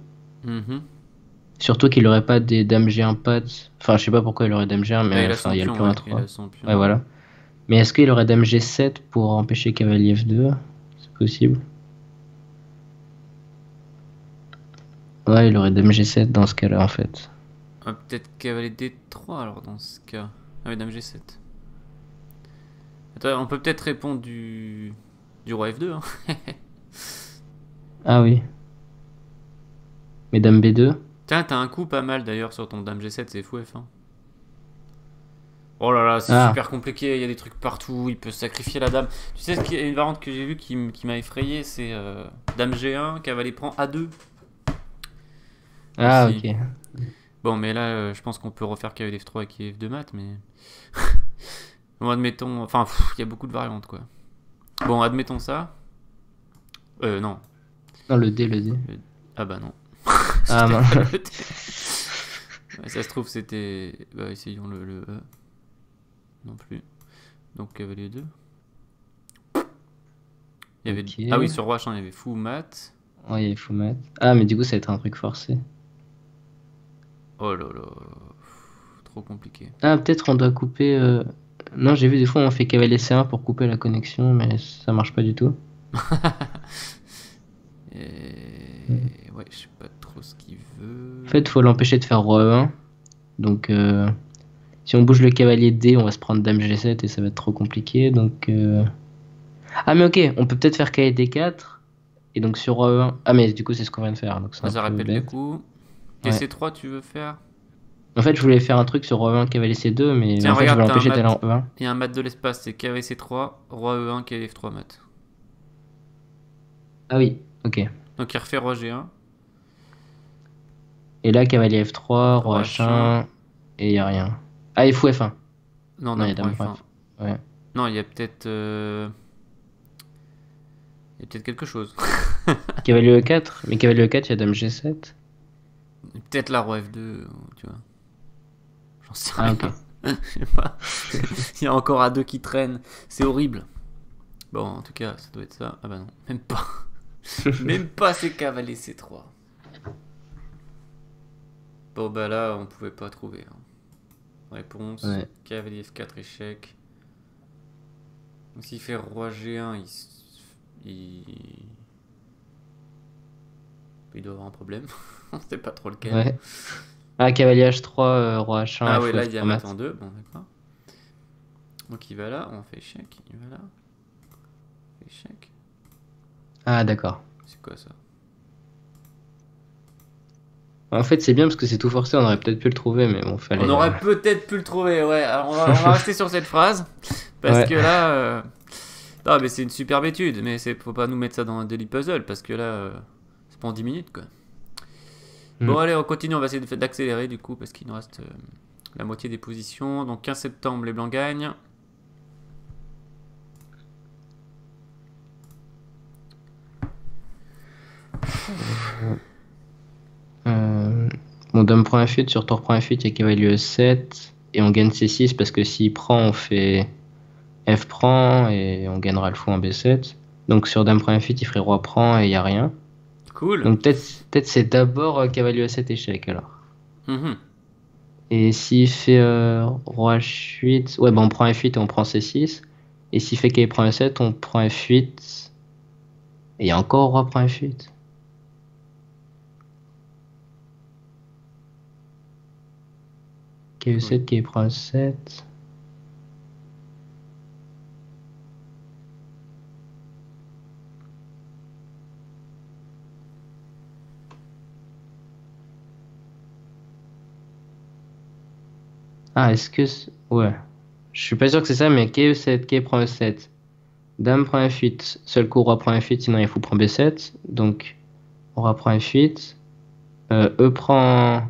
Mhm. Surtout qu'il aurait pas des dames G1 pattes. Enfin, je sais pas pourquoi il aurait dame G1, Ah, mais il a enfin, son il y a le pion, pion ouais. A3. Il a son pion. Ouais, voilà. Mais est-ce qu'il aurait dame G7 pour empêcher cavalier F2? C'est possible. Ouais, il aurait dame G7 dans ce cas-là, en fait. Ah, peut-être cavalier D3 alors dans ce cas. Ah oui, dame G7. Attends, on peut peut-être répondre du roi F2. Hein. Ah oui. Mais dame B2? Tiens, t'as un coup pas mal d'ailleurs sur ton dame G7, c'est fou F1. Oh là là, c'est Ah. super compliqué, il y a des trucs partout, il peut sacrifier la dame. Tu sais, il y a une variante que j'ai vue qui m'a effrayé, c'est dame G1, cavalier prend A2. Ah, Aussi. ok. Bon, mais là, je pense qu'on peut refaire cavalier F3 avec F2 mat, mais... Bon, admettons... Enfin, il y a beaucoup de variantes, quoi. Bon, admettons ça. Non. Non, le D, le D. Ah bah non. Ah, non. Ouais, ça se trouve, c'était... Bah, essayons le E. Non plus. Donc, cavalier 2. Il y avait... Ok. Ah oui, sur roi H1, il y avait fou mat. Ouais, il faut mettre. Ah, mais du coup, ça va être un truc forcé. Oh là là. Trop compliqué. Ah, peut-être on doit couper. Non, j'ai vu des fois on fait cavalier C1 pour couper la connexion, mais ça marche pas du tout. Et... Ouais, je sais pas trop ce qu'il veut. En fait, faut l'empêcher de faire roi E1. Donc, si on bouge le cavalier D, on va se prendre dame G7 et ça va être trop compliqué. Donc, ah, mais ok, on peut peut-être faire cavalier D4. Et donc sur roi E1. Ah, mais du coup, c'est ce qu'on vient de faire. Donc, c'est un Ça peu répète le bête. coup. Et Ouais. C3, tu veux faire? En fait, je voulais faire un truc sur roi E1, cavalier C2, mais Tiens, en fait, je regarde, voulais t'as un l'empêcher d'aller en mat. E1. Il y a un mat de l'espace, c'est cavalier C3, roi E1, cavalier F3 mat. Ah oui, ok. Donc il refait roi G1, Et là, cavalier F3, roi roi H1. H1, et il a rien. Ah, il faut F1. Non, Non, il y a dame dame prend F1. F1. Ouais. Non, il y a peut-être... Il y a peut-être quelque chose. Cavalier E4, mais cavalier E4, il y a dame G7. Peut-être la roi F2, tu vois. J'en sais Ah, rien. ok. Je sais pas. Il y a encore A2 qui traîne. C'est horrible. Bon, en tout cas, ça doit être ça. Ah bah non, même pas. Même pas c'est cavalier C3. Bon bah là, on pouvait pas trouver. Hein. Réponse, Ouais. cavalier F4 échec. Donc s'il fait roi G1, il doit avoir un problème. On sait pas trop lequel. Ouais. Ah, cavalier H3, roi H1, Ah F ouais, là il y a F3 mat mat. en 2, bon d'accord. Donc il va là, on fait échec, il va là. Échec. Ah, d'accord. C'est quoi ça? En fait, c'est bien parce que c'est tout forcé, on aurait peut-être pu le trouver, mais bon, fallait. On aurait peut-être pu le trouver, ouais. Alors on va rester sur cette phrase. Parce Ouais. que là. Non, mais c'est une superbe étude, mais faut pas nous mettre ça dans un daily puzzle, parce que là, c'est pas en 10 minutes, quoi. Bon, allez, on continue, on va essayer d'accélérer, du coup, parce qu'il nous reste la moitié des positions. Donc 15 septembre, les Blancs gagnent. Bon, dame prend F8, sur tour prend F8, il y a cavalier E7, et on gagne C6 parce que s'il prend, on fait F prend et on gagnera le fou en B7. Donc sur dame prend F8, il ferait roi prend et il n'y a rien. Cool. Donc peut-être c'est d'abord cavalier E7 échec alors. Mhm. Et s'il fait roi H8, ouais, bah on prend F8 et on prend C6. Et s'il fait qu'il prend E7, on prend F8. Et encore roi prend F8. Quai E7, quai prend E7. Ah, est-ce que... Ouais. Je suis pas sûr que c'est ça, mais quai E7, quai prend E7. Dame prend F8. Seul coup, roi prend F8, sinon il faut prendre B7. Donc, roi prend F8. E prend...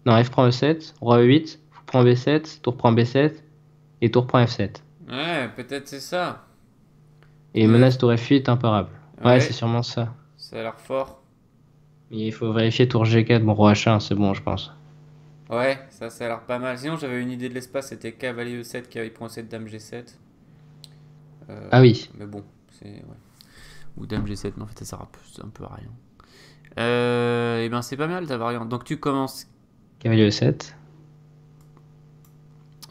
Non, F prend E7. Roi E8. Fou prend B7. Tour prend B7. Et tour prend F7. Ouais, peut-être c'est ça. Et menace tour F8 imparable. Ouais, c'est Ouais, sûrement ça. ça a l'air fort. Mais il faut vérifier tour G4. Bon, roi H1, c'est bon, je pense. Ouais, ça a l'air pas mal. Sinon, j'avais une idée de l'espace, c'était cavalier E7, cavalier prend 7, dame G7. Ah oui. Mais bon, c'est... Ouais. Ou dame G7, mais en fait, ça sert un peu à rien. Et ben, c'est pas mal ta variante. Donc, tu commences. Cavalier E7.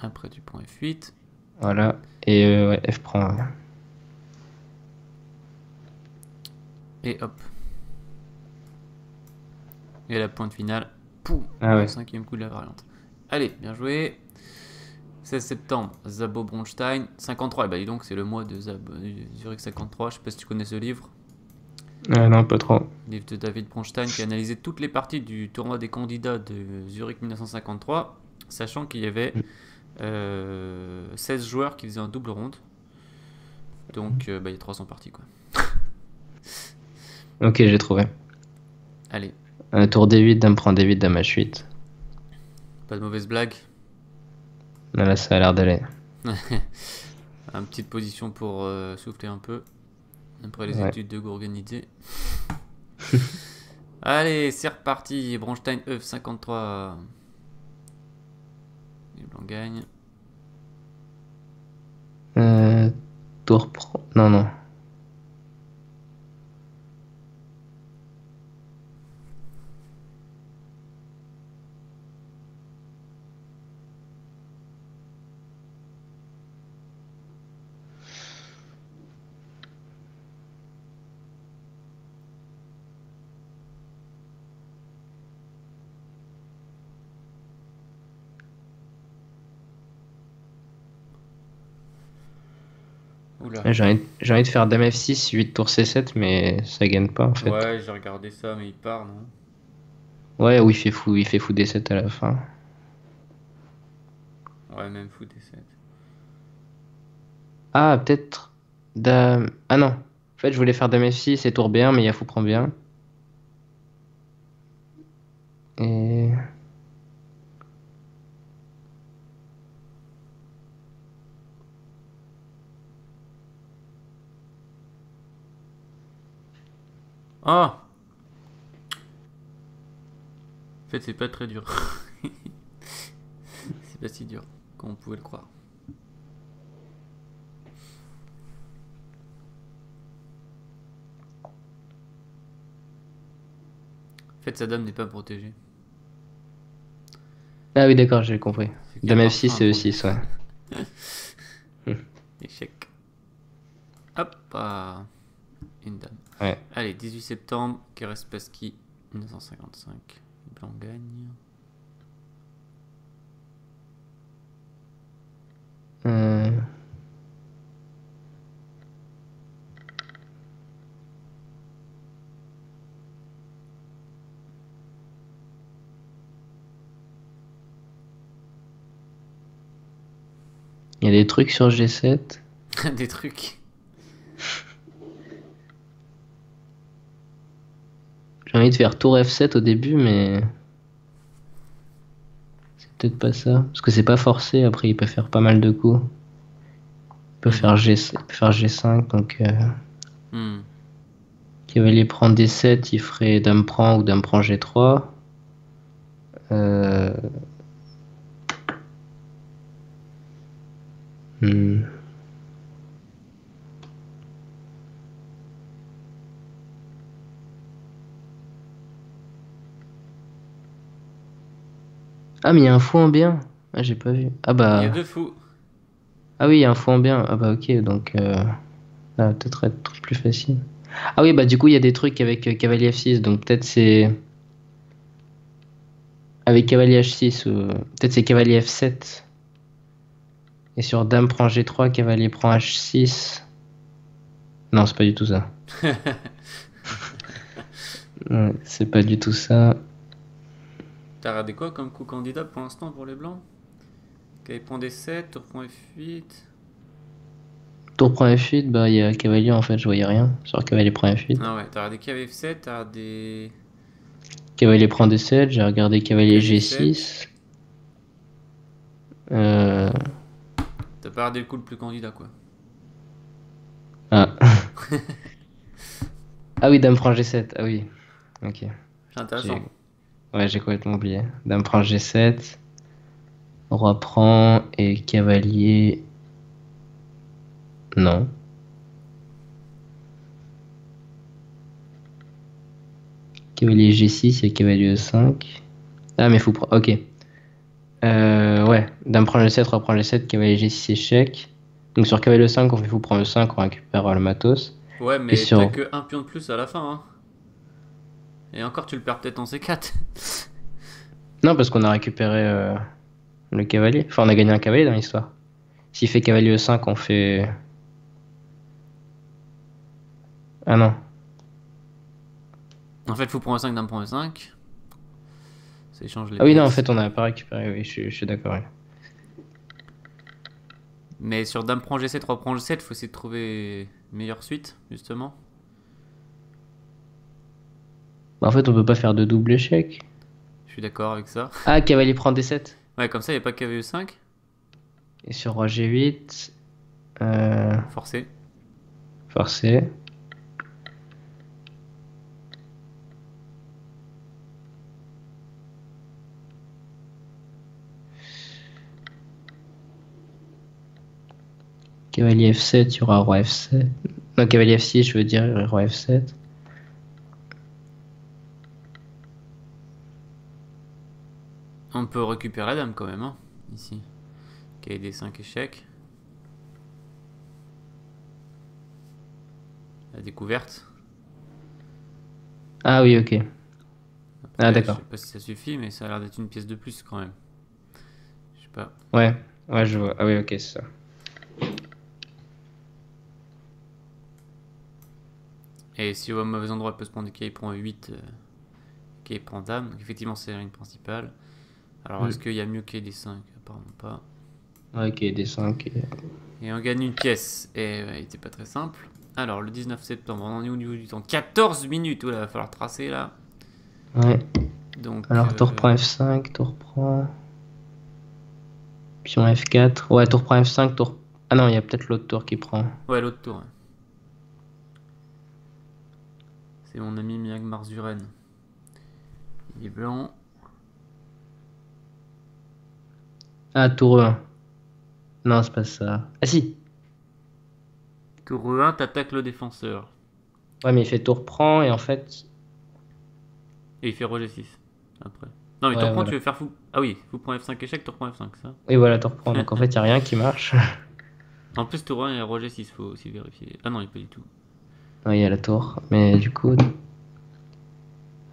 Après, tu prends F8. Voilà. Et ouais, F prend... Et hop. Et la pointe finale. Poum, Ah le ouais. cinquième coup de la variante. Allez, bien joué. 16 septembre, Zabo Bronstein. 53, et bah dis donc, c'est le mois de Zurich 53. Je sais pas si tu connais ce livre. Non, pas trop. Livre de David Bronstein qui a analysé toutes les parties du tournoi des candidats de Zurich 1953, sachant qu'il y avait 16 joueurs qui faisaient un double ronde. Donc il y a 300 parties quoi. Ok, j'ai trouvé. Allez, Tour D8, dame prend D8, dame H8. pas de mauvaise blague. Là, ça a l'air d'aller. Une petite position pour souffler un peu. Après les Ouais. études de Gourganidze. Allez, c'est reparti. Bronstein E53. Les blancs gagnent. Tour pro... Non, non. Oula. J'ai envie de faire dame F6, 8 tour C7, mais ça gagne pas en fait. Ouais, j'ai regardé ça, mais il part, non? Ouais, ou il fait fou D7 à la fin. Ouais, même fou D7. Ah, peut-être dame... Ah non. En fait, je voulais faire dame F6 et tour B1, mais il y a fou prend B1. Et... Oh! En fait, c'est pas très dur. C'est pas si dur comme on pouvait le croire. En fait, sa dame n'est pas protégée. Ah oui, d'accord, j'ai compris. C'est qu'il y a Dame parfois F6 un et problème. E6, ouais. Échec. Hop, ah, une dame. Ouais. Allez, 18 septembre, Kerespassky, 1955. Les blancs gagnent. Euh, Il y a des trucs sur G7. Des trucs. J'ai envie de faire tour F7 au début, mais c'est peut-être pas ça. Parce que c'est pas forcé, après il peut faire pas mal de coups. Il peut faire G5, donc Hmm. cavalier prend D7, il ferait dame prend ou dame prend G3. Euh... hmm. Ah, mais il y a un fou en bien. Ah, j'ai pas vu. Ah Il y a bah, deux fous. Ah oui, il y a un fou en bien. Ah bah ok, donc ça va peut-être être plus facile. Ah oui, bah du coup, il y a des trucs avec cavalier F6, donc peut-être c'est avec cavalier H6, ou peut-être c'est cavalier F7. Et sur dame prend G3, cavalier prend H6. Non, c'est pas du tout ça. Ouais, c'est pas du tout ça. T'as regardé quoi comme coup candidat pour l'instant pour les blancs? Cavalier prend D7, tour prend F8. Tour prend F8, bah il y a cavalier en fait, je voyais rien sur cavalier prend F8. Ah ouais, t'as regardé cavalier F7, t'as regardé Cavalier prend D7, j'ai regardé cavalier cavalier F7. G6. Euh... T'as pas regardé le coup le plus candidat quoi. Ah. Ah oui, dame prend G7, ah oui. Ok. C'est intéressant. J'ai... Ouais, j'ai complètement oublié. Dame prend G7, roi prend et cavalier... Non. Cavalier G6, il y a cavalier E5. Ah mais faut prendre... Ok. Ouais, dame prend G7, roi prend G7, cavalier G6 échec. Donc sur cavalier E5, on fait fou prend E5, on récupère le matos. Ouais, Et mais t'as sur... que un pion de plus à la fin, hein. Et encore, tu le perds peut-être en C4. Non, parce qu'on a récupéré le cavalier. Enfin, on a gagné un cavalier dans l'histoire. S'il fait cavalier E5, on fait... Ah non. En fait, fou prend E5, dame prend E5. Ça échange les Ah oui, non, en pièces. fait, on n'a pas récupéré. Oui, je suis d'accord. Oui. Mais sur dame prend G7, roi prend G7, faut essayer de trouver meilleure suite, justement. Bah, en fait, on peut pas faire de double échec. Je suis d'accord avec ça. Ah, cavalier prend D7. Ouais, comme ça, il n'y a pas cavalier E5. Et sur roi G8, Forcé. forcé. Cavalier F7, il y aura roi F7. Non, cavalier F6, je veux dire, il y aura roi F7. On peut récupérer la dame quand même, hein, ici. Cavalier D5 échec. La découverte. Ah oui, ok. Après, Ah, je d'accord. sais pas si ça suffit, mais ça a l'air d'être une pièce de plus quand même. Je sais pas. Ouais, ouais, je vois. Ah oui, ok, c'est ça. Et si au mauvais endroit, elle peut se prendre des cavaliers prend E8, cavalier prend dame. Donc effectivement, c'est la ligne principale. Alors, est-ce qu'il y a mieux que D5? Apparemment pas. Ouais, ok, D5. Et on gagne une pièce. Et il était pas très simple. Alors, le 19 septembre, on en est au niveau du temps? 14 minutes. Oula, va falloir tracer là. Ouais. Donc. Alors, tour prend F5, tour prend. Pion F4. Ouais, tour prend F5, tour. Ah non, il y a peut-être l'autre tour qui prend. Ouais, l'autre tour. Ouais. C'est mon ami Miag Marzuren. Il est blanc. Ah, tour E1. Non, c'est pas ça. Ah si. Tour E1, t'attaques le défenseur. Ouais, mais il fait tour prend et en fait. Et il fait roi G6. Après. Non, mais tour Ouais, prend, voilà. tu veux faire fou. Ah oui, fou prend F5 échec, tour prend F5, ça. Oui, voilà, tour prend. Donc en fait, il n'y a rien qui marche. En plus, tour 1 et roi G6, faut aussi vérifier. Ah non, il est pas du tout. Ouais, il y a la tour. Mais du coup, ça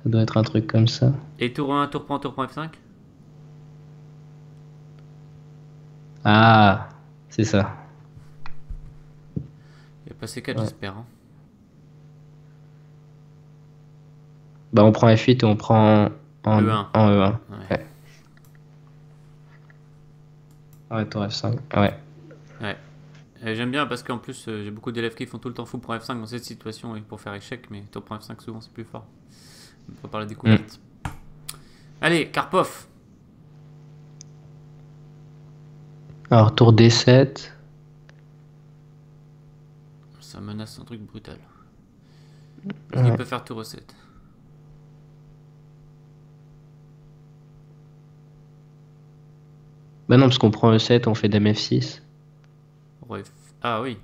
doit être un truc comme ça. Et tour 1, tour prend F5. Ah, c'est ça. Il a passé 4, Ouais. j'espère. Hein. Bah, on prend F8 et on prend en E1. E1. Ouais. Ouais. Ouais, tour F5. Ouais. Ouais. J'aime bien parce qu'en plus, j'ai beaucoup d'élèves qui font tout le temps fou pour F5 dans cette situation et pour faire échec, mais tour prend F5 souvent c'est plus fort. On prépare la découverte. Allez, Karpov. Alors, tour D7. Ça menace un truc brutal. Est-ce qu'il peut faire tour E7? Bah non, parce qu'on prend E7, on fait dame F6 Ah oui,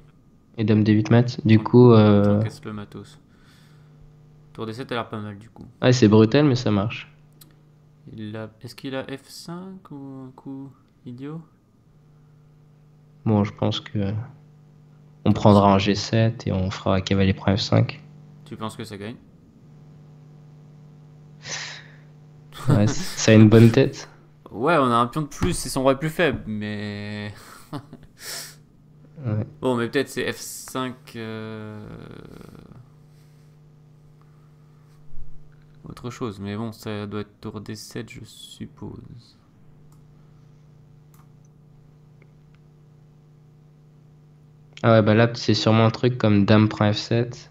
et dame D8 mat. Du coup, t'encaisses le matos. Tour D7 a l'air pas mal du coup. ouais, c'est brutal, mais ça marche. Est-ce qu'il a F5 ou un coup idiot? Bon, je pense que on prendra un G7 et on fera cavalier prend F5. Tu penses que ça gagne? Ouais, ça a une bonne tête. Ouais, on a un pion de plus, c'est son roi plus faible, mais... Ouais. Bon, mais peut-être c'est F5... Autre chose, mais bon, ça doit être tour D7, je suppose. Ah ouais, bah là, c'est sûrement un truc comme dame prend F7.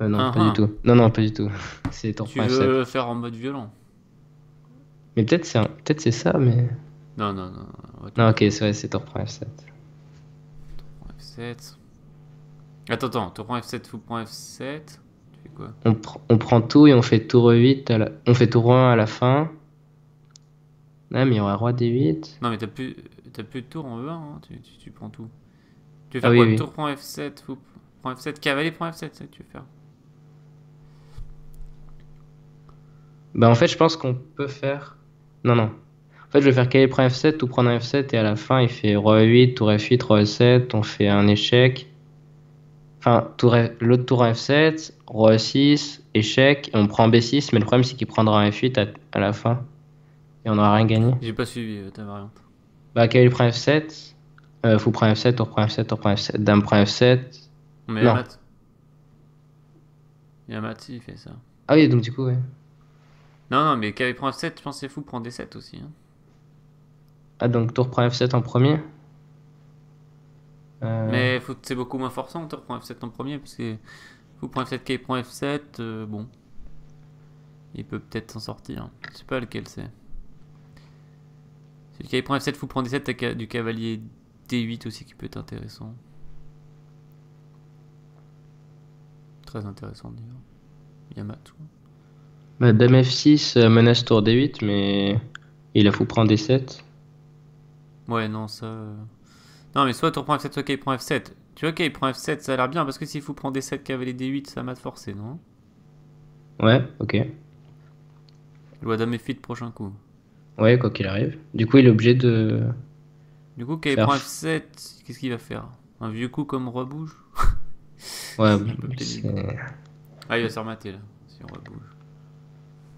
Non, pas du tout. Non, non, pas du tout. C'est tour Tu prend veux F7. le faire en mode violent? Mais peut-être c'est ça, mais... Non, non, non. Non, ok, c'est vrai, c'est tour prend F7. F7. Attends, tour prend F7, fou prend F7. Tu fais quoi? On prend tout et on fait tour E8, on fait tour 1 à la fin. Ah, mais il y aura roi D8. Non, mais t'as plus de tour en E1, hein. Tu prends tout. Tu veux Ah faire oui, quoi? oui. Tour prend F7, fou prend F7, cavalier prend F7, c'est ça que tu veux faire? Bah en fait, je pense qu'on peut faire... Non, non. En fait, je vais faire cavalier prend F7, tout prendre un F7, et à la fin, il fait roi E8, tour F8, roi E7, on fait un échec. Enfin, l'autre tour en F7, roi E6, échec, et on prend B6, mais le problème, c'est qu'il prendra un F8 à la fin, et on n'aura rien gagné. J'ai pas suivi ta variante. Bah, cavalier prend F7, fou prend F7, tour prend F7, tour prend F7, dame prend F7. Mais Non. Yamat, il fait ça. Ah oui, donc du coup, ouais. Non, mais cavalier prend F7, je pense que c'est fou prend D7 aussi. Hein. Ah, donc tour prend F7 en premier. Mais c'est beaucoup moins forçant, tour prend F7 en premier, parce que fou prend F7, cavalier prend F7, bon. Il peut peut-être s'en sortir. Je sais pas lequel c'est. Si le cavalier prend F7, fou prend D7, t'as du cavalier D8 aussi qui peut être intéressant. Très intéressant d'ailleurs. Yamat. Bah, dame F6 menace tour D8, mais il a fou prend D7. Ouais, non, ça. Non, mais soit tour prend F7, soit cavalier prend F7. Tu vois, cavalier prend F7, ça a l'air bien, parce que s'il faut prendre D7, cavalier D8, ça m'a forcé, non? Ouais, ok. Je vois dame F8 prochain coup. Ouais, quoi qu'il arrive. Du coup, il est obligé de... Du coup, cavalier prend F7, qu'est-ce qu'il va faire? Un vieux coup comme roi bouge? Ouais, c'est... Ah, il va se remater là, si on roi bouge.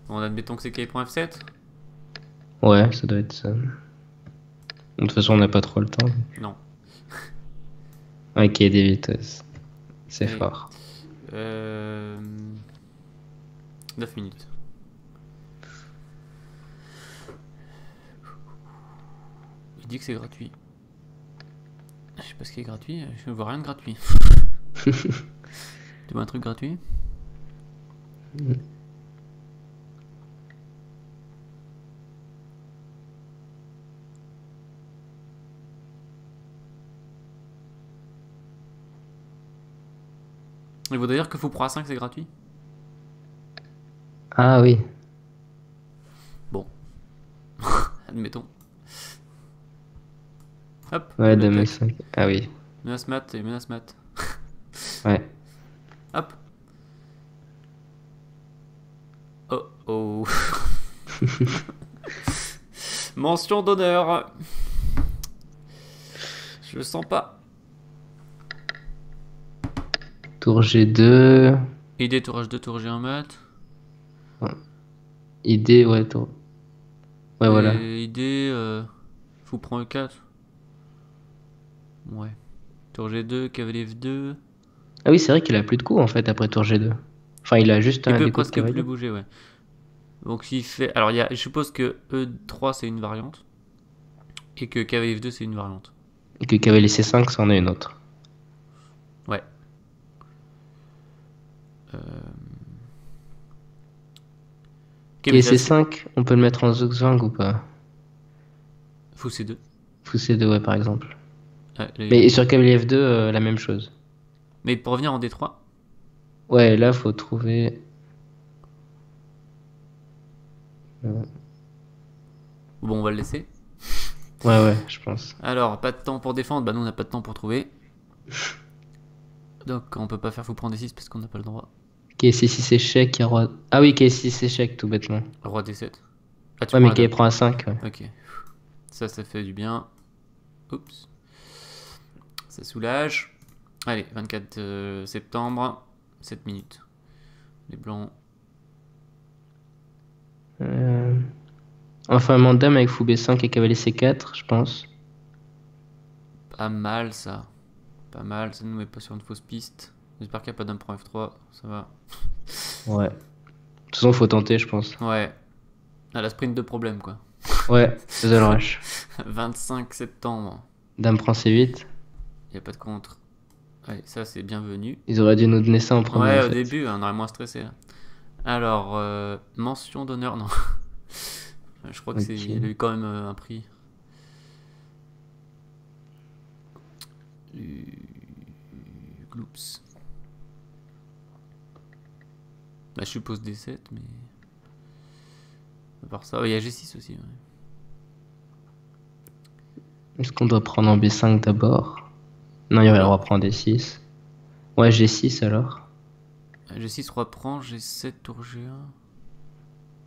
Bon, admettons que c'est cavalier prend F7? Ouais, ça doit être ça. De toute façon, on n'a pas trop le temps. Non. Ok, des vitesses. C'est fort. 9 minutes. Il dit que c'est gratuit. Je sais pas ce qui est gratuit, je ne vois rien de gratuit. Tu vois un truc gratuit? Il vaut d'ailleurs que fou prend A5 c'est gratuit? Ah oui. Bon. Admettons. Hop. Ouais, dame E5. Ah oui. Menace mat et menace mat. Ouais. Hop. Oh oh. Mention d'honneur. Je le sens pas. Tour G2. Idée tour H2, tour G1 mat. Idée, ouais, tour. Ouais, voilà. Idée, fou prend E4. Ouais. Tour G2, cavalier F2. Ah oui, c'est vrai qu'il a plus de coups en fait après tour G2. Enfin, il a juste Il un peut des coups de presque cavalier. plus bouger, ouais. Donc s'il fait... Alors je suppose que E3 c'est une variante. Et que cavalier F2 c'est une variante. Et que cavalier C5 c'en est une autre. Ouais. Et C5, on peut le mettre en zugzwang ou pas? Fou C2. Fou C2, ouais, par exemple. Ah, Mais sur cavalier F2, la même chose. Mais pour revenir en D3. Ouais, là, faut trouver... Bon, on va le laisser. Ouais, je pense. Alors, pas de temps pour défendre. Bah, nous, on n'a pas de temps pour trouver. Donc, on peut pas faire fou prendre D6 parce qu'on n'a pas le droit. K6 échec, roi... Ah oui, K6 échec, tout bêtement. Roi D7. Ah, ouais, mais K prend A5. Ouais. Ok. Ça fait du bien. Oups. Ça soulage. Allez, 24 septembre, 7 minutes. Les blancs. Enfin, un dame avec fou B5 et cavalier C4, je pense. Pas mal ça. Pas mal, ça ne nous met pas sur une fausse piste. J'espère qu'il n'y a pas dame prend F3, ça va. Ouais. De toute façon, faut tenter, je pense. Ouais. À la sprint de problème quoi. Ouais, Puzzle Rush. 25 septembre. Dame prend C8. Il n'y a pas de contre. Allez, ça c'est bienvenu. Ils auraient dû nous donner ça en premier. Ouais, en au fait. début, on aurait moins stressé. Là. Alors, mention d'honneur, non. Je crois que Ok. c'est, il a eu quand même un prix. Gloops. Là, je suppose D7, mais. À part ça, il y a G6 aussi. Ouais. Est-ce qu'on doit prendre en B5 d'abord? Non, il y aurait le Alors. roi prend D6. Ouais, G6 alors. G6 reprend, G7 tour G1.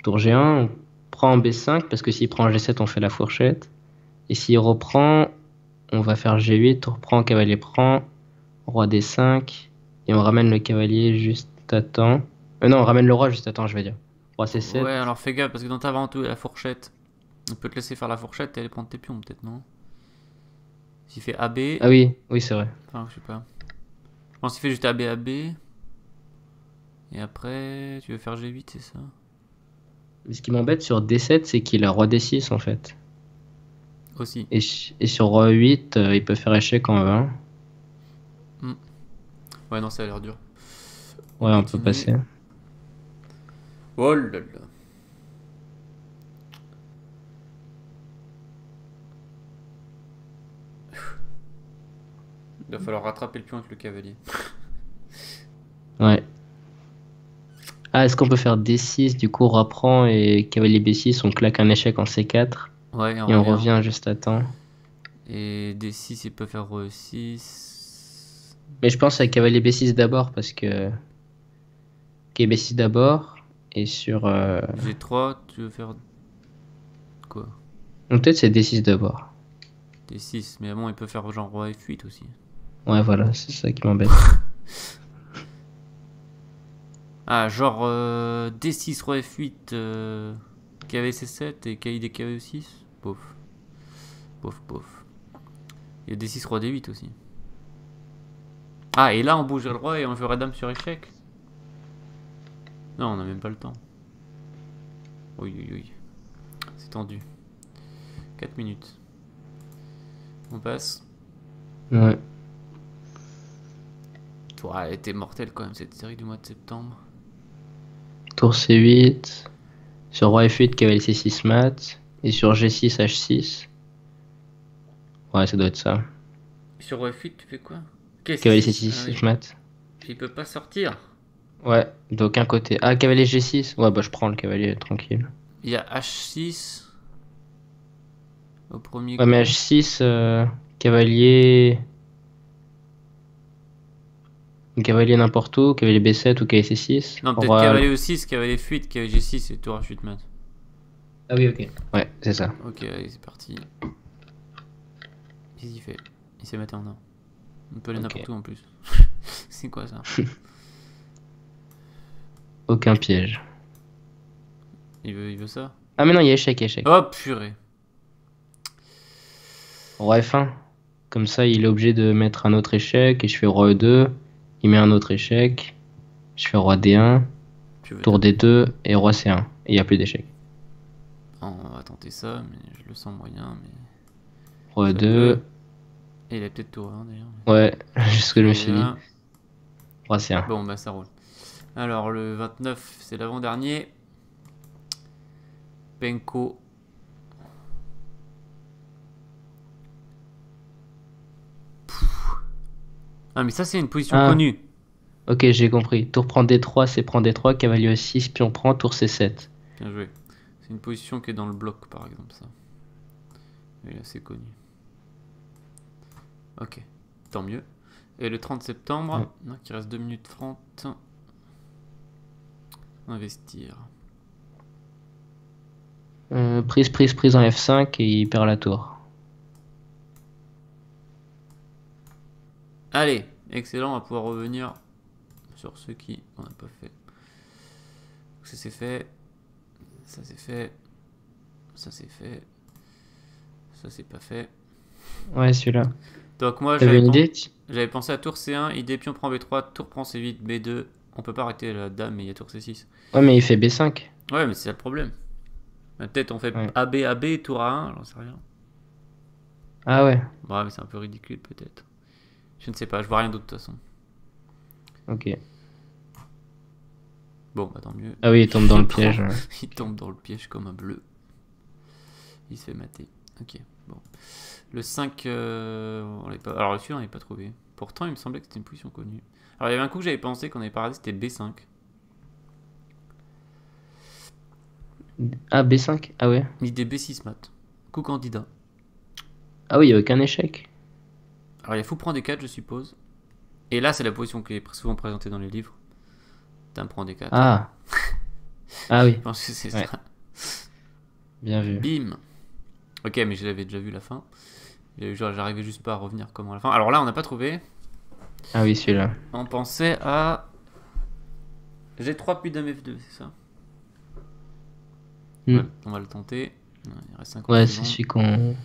Tour G1, on prend en B5 parce que s'il prend G7, on fait la fourchette. Et s'il reprend, on va faire G8, on reprend, cavalier prend, roi D5, et on ramène le cavalier juste à temps. Non, on ramène le roi juste à temps, je vais dire. Roi C7. Ouais, alors fais gaffe, parce que dans ta vente, la fourchette, on peut te laisser faire la fourchette et aller prendre tes pions, peut-être, non? S'il fait AB. Ah oui, oui, c'est vrai. Enfin, je sais pas. Je pense qu'il fait juste AB, AB. Et après, tu veux faire G8, c'est ça? Mais ce qui m'embête sur D7, c'est qu'il a roi D6 en fait. Aussi. Et sur roi 8, il peut faire échec en 20. Ouais, non, ça a l'air dur. Ouais, on peut continue. passer. Oh là là. Il va falloir rattraper le pion avec le cavalier. Ouais. Ah, est-ce qu'on peut faire D6, du coup, roi prend et cavalier B6, on claque un échec en C4 Ouais, et on revient juste à temps. Et D6, il peut faire E6. Mais je pense à cavalier B6 d'abord parce que. Ok, B6 d'abord et sur. G3, tu veux faire quoi? Ou peut-être c'est D6 d'abord. D6, mais bon, il peut faire genre roi F8 aussi. Ouais, voilà, c'est ça qui m'embête. Ah, genre D6, roi F8, KV C7 et KID KE6. Bof. Bof, bof. Il y a D6, roi D8 aussi. Ah, et là on bouge le roi et on ferait dame sur échec. Non, on n'a même pas le temps. Oui, oui, oui. C'est tendu. 4 minutes. On passe. Ouais. Ouais, elle était mortelle quand même cette série du mois de septembre. Tour C8. Sur roi F8, cavalier C6 mat. Et sur G6, H6. Ouais, ça doit être ça. Sur roi F8, tu fais quoi? Qu'est-ce Cavalier que C6, ah, oui. je mat. Il peut pas sortir. Ouais, d'aucun côté. Ah, cavalier G6. Ouais, bah je prends le cavalier, tranquille. Il y a H6 au premier Ouais, mais coup. H6, cavalier. Cavalier n'importe où, cavalier B7 ou cavalier C6. Non, peut-être Roi- cavalier E6, cavalier F8, cavalier G6 et tour H8 mat. Ah oui, ok. Ouais, c'est ça. Ok, allez, c'est parti. Qu'est-ce qu'il fait? Il s'est maté en un. On peut aller Ok. n'importe où en plus. C'est quoi ça? Aucun piège. Il veut ça? Ah, mais non, il y a échec, échec. Oh purée! Roi F1. Comme ça, il est obligé de mettre un autre échec. Et je fais roi E2. Il met un autre échec. Je fais roi D1. Tu veux Tour D2 et roi C1. Et il n'y a plus d'échec. On va tenter ça, mais je le sens moyen. Mais... Roi ça E2. peut. Et il a peut-être tour 1 d'ailleurs. Ouais, c'est ce que je me suis dit. G1. Roi C1. Bon, bah ça roule. Alors, le 29, c'est l'avant-dernier. Penko. Ah, mais ça, c'est une position Ah. connue. Ok, j'ai compris. Tour prend D3, c'est prend D3. Cavalier E6, pion prend. Tour C7. Bien joué. C'est une position qui est dans le bloc, par exemple, ça. Elle est assez connue. Ok, tant mieux. Et le 30 septembre, donc il reste 2 minutes 30. Investir. Prise en F5 et il perd la tour. Allez, excellent, on va pouvoir revenir sur ceux qui on n'a pas fait. Ça c'est fait. Ça c'est fait. Ça c'est fait. Ça c'est pas fait. Ouais, celui-là. Donc moi T'avais une idée? j'avais pensé à tour C1, idée pion prend B3, tour prend C8, B2. On peut pas arrêter la dame, mais il y a tour C6. Ouais, mais il fait B5. Ouais, mais c'est ça le problème. Peut-être on fait Ouais. AB, AB, tour A1, j'en sais rien. Ah ouais, Ouais, mais c'est un peu ridicule peut-être. Je ne sais pas, je vois rien d'autre de toute façon. ok. Bon, bah tant mieux. Ah oui, il tombe dans le prend- piège. Il tombe dans le piège comme un bleu. Il se fait mater. Ok, bon. Le 5, on l'avait pas... Alors celui-là, on l'avait pas trouvé. Pourtant, il me semblait que c'était une position connue. Alors il y avait un coup que j'avais pensé qu'on avait pas regardé, c'était B5. Ah, B5? Ah ouais. Idée B6 mat. Coup candidat. Ah oui, il n'y a aucun échec. Alors il y a fou prend des 4, je suppose. Et là, c'est la position qui est souvent présentée dans les livres. Dame prend des 4. Ah. Ah oui, Je pense que c'est ouais. ça. bien vu. Bim. Ok, mais je l'avais déjà vu la fin. J'arrivais juste pas à revenir comment à la fin. Alors là, on n'a pas trouvé. Ah oui, celui-là. On pensait à G3 puis Dame F2, c'est ça? Hmm. Ouais, on va le tenter. Il reste 50 Ouais, c'est secondes. celui qu'on...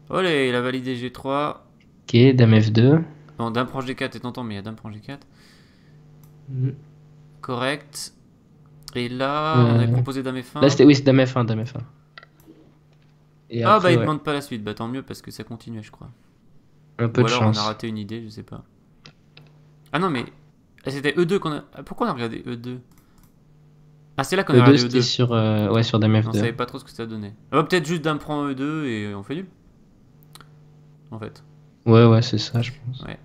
Allez, il a validé G3. Ok, Dame F2. Bon, Dame prend G4 est tentant, mais il y a Dame prend G4. Hmm. Correct. Et là, on avait proposé Dame F1. Là, c'était... Oui, c'est Dame F1, Dame F1. Et Ah, après, bah il ouais, demande pas la suite. Bah tant mieux parce que ça continuait, je crois. un peu Ou de alors on a chance. raté une idée, je sais pas. Ah non, mais c'était E2 qu'on a. Ah, pourquoi on a regardé E2? Ah, c'est là qu'on a E2, regardé c'était E2. sur, ouais, sur Dame On savait F2. pas trop ce que ça donnait. Ah, peut-être juste Dame prend E2 et on fait nul. En fait. Ouais, ouais, c'est ça, je pense. Ouais.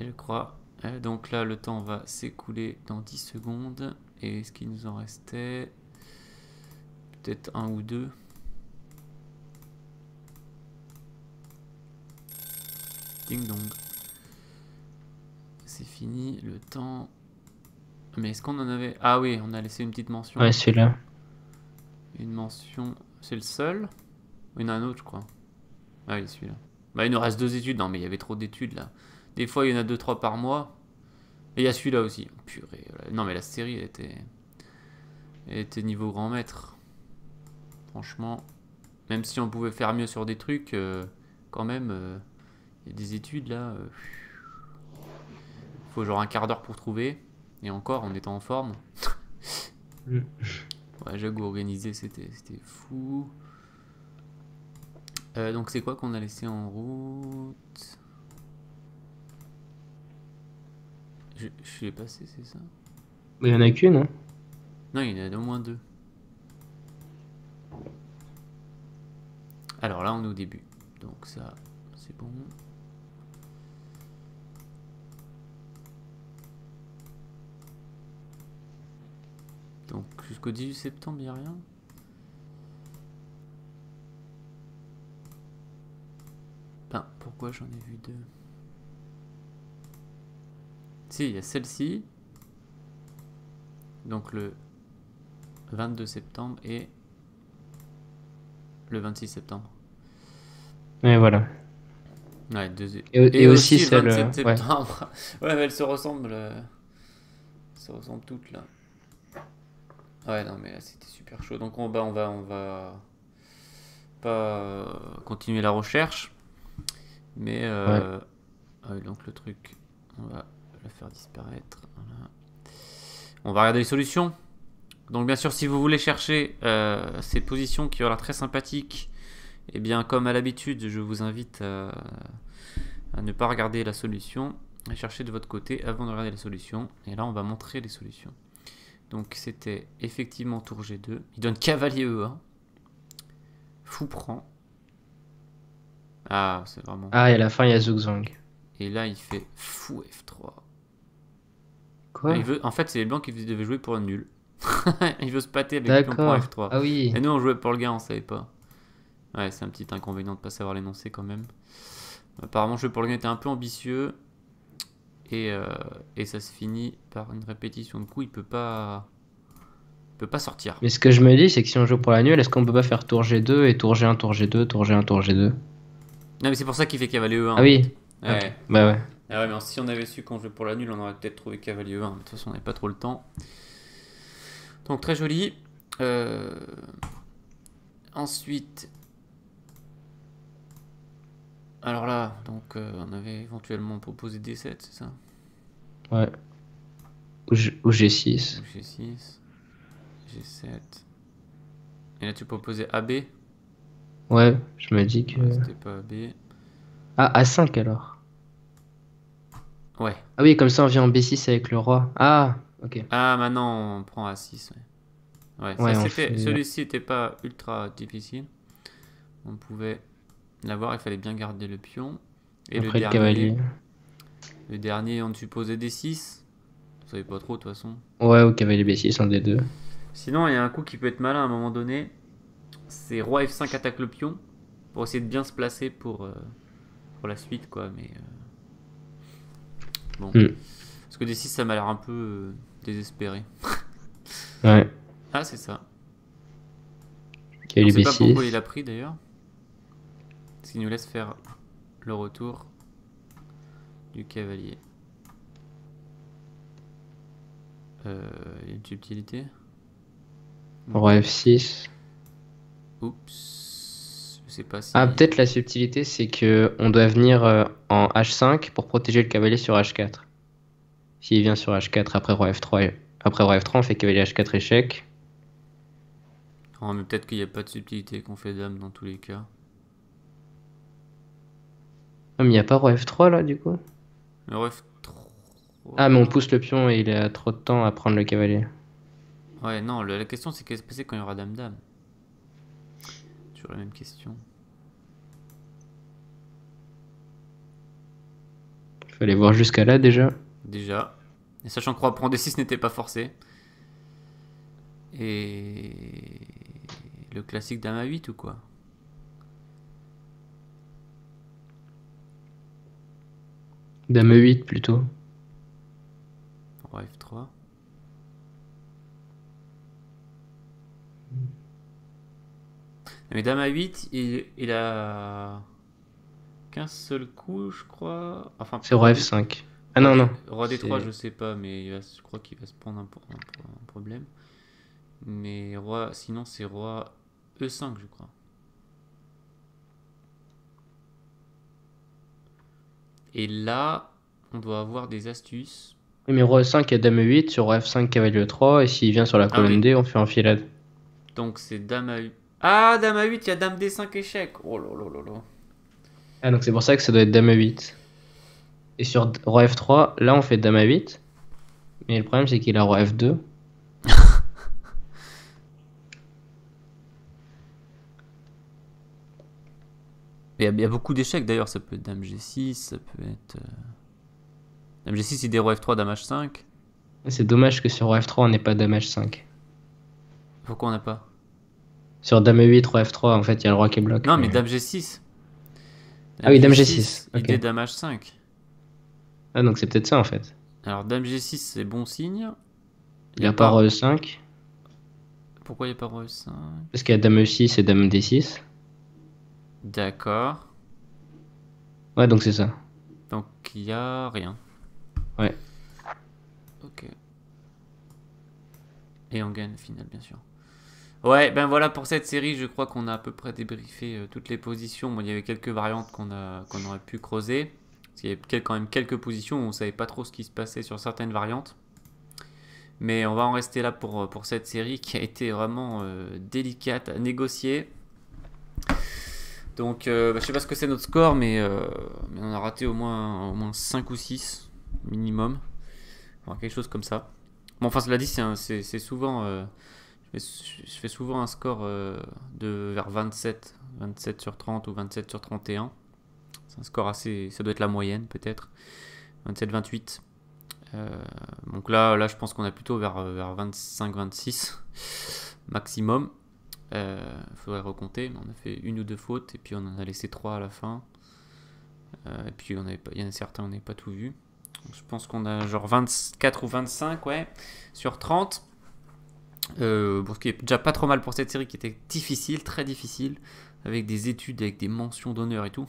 Et je crois. Donc là, le temps va s'écouler dans 10 secondes. Et ce qui nous en restait. Peut-être un ou deux. Ding dong. C'est fini, le temps. Mais est-ce qu'on en avait... Ah oui, on a laissé une petite mention. Ouais, celui-là. Une mention... C'est le seul? Il y en a un autre, je crois. Ah oui, celui-là. Bah, il nous reste 2 études. Non, mais il y avait trop d'études, là. Des fois, il y en a 2-3 par mois. Et il y a celui-là aussi. Purée. Non, mais la série, elle était niveau grand maître. Franchement. Même si on pouvait faire mieux sur des trucs, quand même, il y a des études, là. Faut genre un quart d'heure pour trouver. Et encore, en étant en forme. Ouais, j'avoue, organiser, c'était fou. Donc c'est quoi qu'on a laissé en route? Je suis passé, c'est ça? Mais il y en a qu'une, hein. Non, il y en a au moins 2. Alors là, on est au début. Donc ça, c'est bon. Donc jusqu'au 18 septembre, il n'y a rien. Ben, pourquoi j'en ai vu 2? Si, il y a celle-ci. Donc le 22 septembre et le 26 septembre. Ouais, voilà. Ouais, deux... Et aussi le celle, 27 ouais. septembre. Ouais, mais elles se ressemblent. Elles se ressemblent toutes là. Ouais, non, mais là c'était super chaud. Donc on va pas continuer la recherche. Mais ah oui, donc le truc, on va le faire disparaître. Voilà. On va regarder les solutions. Donc bien sûr, si vous voulez chercher ces positions qui ont l'air très sympathiques, et bien comme à l'habitude, je vous invite à ne pas regarder la solution, à chercher de votre côté avant de regarder la solution. Et là, on va montrer les solutions. Donc c'était effectivement tour G2. Il donne cavalier E1. Fou prend. Ah, c'est vraiment... Ah, et à la fin, il y a Zugzwang. Et là, il fait fou F3. Quoi? En fait, c'est les blancs qui devaient jouer pour un nul. Il veut se pâter avec pion prend D'accord. F3. Ah oui. Et nous, on jouait pour le gain, on savait pas. Ouais, c'est un petit inconvénient de pas savoir l'énoncer quand même. Apparemment, jouer pour le gain était un peu ambitieux. Et ça se finit par une répétition de coups. Il peut pas sortir. Mais ce que je me dis, c'est que si on joue pour la nulle, est-ce qu'on peut pas faire tour G2 et tour G1, tour G2, tour G1, tour G2? Non, mais c'est pour ça qu'il fait cavalier E1. Ah oui. Ouais. Ok. Bah ouais. Ah ouais, mais si on avait su qu'on jouait pour la nulle, on aurait peut-être trouvé cavalier E1. De toute façon, on n'avait pas trop le temps. Donc très joli. Ensuite, alors là, donc on avait éventuellement proposé D7, c'est ça? Ouais. Ou G6. Donc G6, G7. Et là, tu proposais AB? Ouais, je me dis que... Ouais, c'était pas AB. Ah, A5 alors. Ouais. Ah oui, comme ça on vient en B6 avec le roi. Ah, ok. Ah, maintenant, on prend A6. Ouais, ça Ouais, on c'était. fait... Celui-ci était pas ultra difficile. On pouvait l'avoir, il fallait bien garder le pion. Et Après le cavalier. le dernier, on supposait D6. Vous savez pas trop de toute façon. Ouais, ou cavalier B6, un des deux. Sinon, il y a un coup qui peut être malin à un moment donné. C'est roi F5 attaque le pion. Pour essayer de bien se placer pour la suite, quoi. Mais bon. Parce que D6, ça m'a l'air un peu désespéré. Ouais, Ah, c'est ça. On cavalier sait pas pourquoi B6. il a pris d'ailleurs. Parce qu'il nous laisse faire le retour du cavalier. Il y a une subtilité. Roi F6. Oups. Je sais pas si. Ah, peut-être la subtilité, c'est que on doit venir en H5 pour protéger le cavalier sur H4. S'il vient sur H4 après roi F3, après roi F3, on fait cavalier H4 échec. Oh, mais peut-être qu'il n'y a pas de subtilité qu'on fait dame dans tous les cas. Ah, mais il n'y a pas roi F3 là, du coup? Le roi F3. Ah, mais on pousse le pion et il a trop de temps à prendre le cavalier. Ouais, non, la question c'est qu'est-ce qui se passe quand il y aura dame-dame. Toujours la même question. Fallait voir jusqu'à là déjà. Déjà. Et sachant que roi prend D6 n'était pas forcé. Et. Le classique dame à 8 ou quoi? Dame E8 plutôt. Roi F3. Mais dame à 8, il a qu'un seul coup, je crois. Enfin, C'est roi F5. Ah non, non. Roi D3, C'est- je sais pas, mais je crois qu'il va se prendre un problème. Mais roi, sinon c'est roi E5, je crois. Et là, on doit avoir des astuces. Oui, mais roi E5 et dame E8 sur roi F5 cavalier E3 et s'il vient sur la Ah colonne oui. D, on fait enfilade. Donc c'est dame à 8. Ah, dame à 8, il y a dame D5 échec. Oh là là là là. Ah, donc c'est pour ça que ça doit être dame E8. Et sur roi F3, là on fait dame A8. Mais le problème c'est qu'il a roi F2. Il y a beaucoup d'échecs d'ailleurs, ça peut être dame G6, ça peut être. Dame G6, idée roi F3, dame H5. C'est dommage que sur roi F3 on n'ait pas dame H5. Pourquoi on n'a pas? Sur dame E8, roi F3, en fait il y a le roi qui bloque. Non, mais dame G6. Ah oui, dame G6. Idée Ok. dame H5. Ah, donc c'est peut-être ça en fait. Alors dame G6, c'est bon signe. Il a pas roi E5. Pourquoi il n'y a pas roi E5? Parce qu'il y a dame E6 et dame D6. D'accord. Ouais, donc c'est ça. Donc il n'y a rien. Ouais. Ok. Et on gagne final, bien sûr. Ouais, ben voilà pour cette série, je crois qu'on a à peu près débriefé toutes les positions. Bon, il y avait quelques variantes qu'on aurait pu creuser. Parce qu'il y avait quand même quelques positions où on ne savait pas trop ce qui se passait sur certaines variantes. Mais on va en rester là pour cette série qui a été vraiment délicate à négocier. Donc, je sais pas ce que c'est notre score, mais on a raté au moins 5 ou 6 minimum. Enfin, quelque chose comme ça. Bon, enfin, cela dit, c'est souvent. Je fais souvent un score de vers 27 sur 30 ou 27 sur 31. C'est un score assez. Ça doit être la moyenne, peut-être. 27-28. Donc là, je pense qu'on est plutôt vers 25-26 maximum. Faudrait recompter, mais on a fait une ou deux fautes et puis on en a laissé 3 à la fin. Et puis il y en a certains, on n'avait pas tout vu. Donc je pense qu'on a genre 24 ou 25 ouais, sur 30. Bon, ce qui est déjà pas trop mal pour cette série qui était difficile, très difficile, avec des études, avec des mentions d'honneur et tout.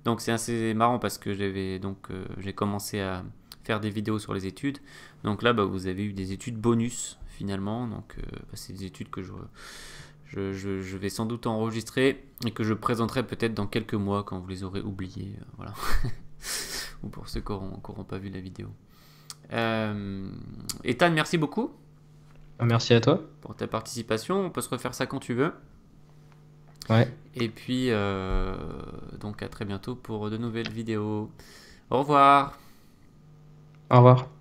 Donc c'est assez marrant parce que j'ai commencé à faire des vidéos sur les études. Donc là, bah, vous avez eu des études bonus finalement. Donc bah, c'est des études que je vais sans doute enregistrer et que je présenterai peut-être dans quelques mois quand vous les aurez oubliés. Voilà. Ou pour ceux qui n'auront pas vu la vidéo. Ethan, merci beaucoup Merci à toi. pour ta participation. On peut se refaire ça quand tu veux. Ouais. Et puis, donc à très bientôt pour de nouvelles vidéos. Au revoir. Au revoir.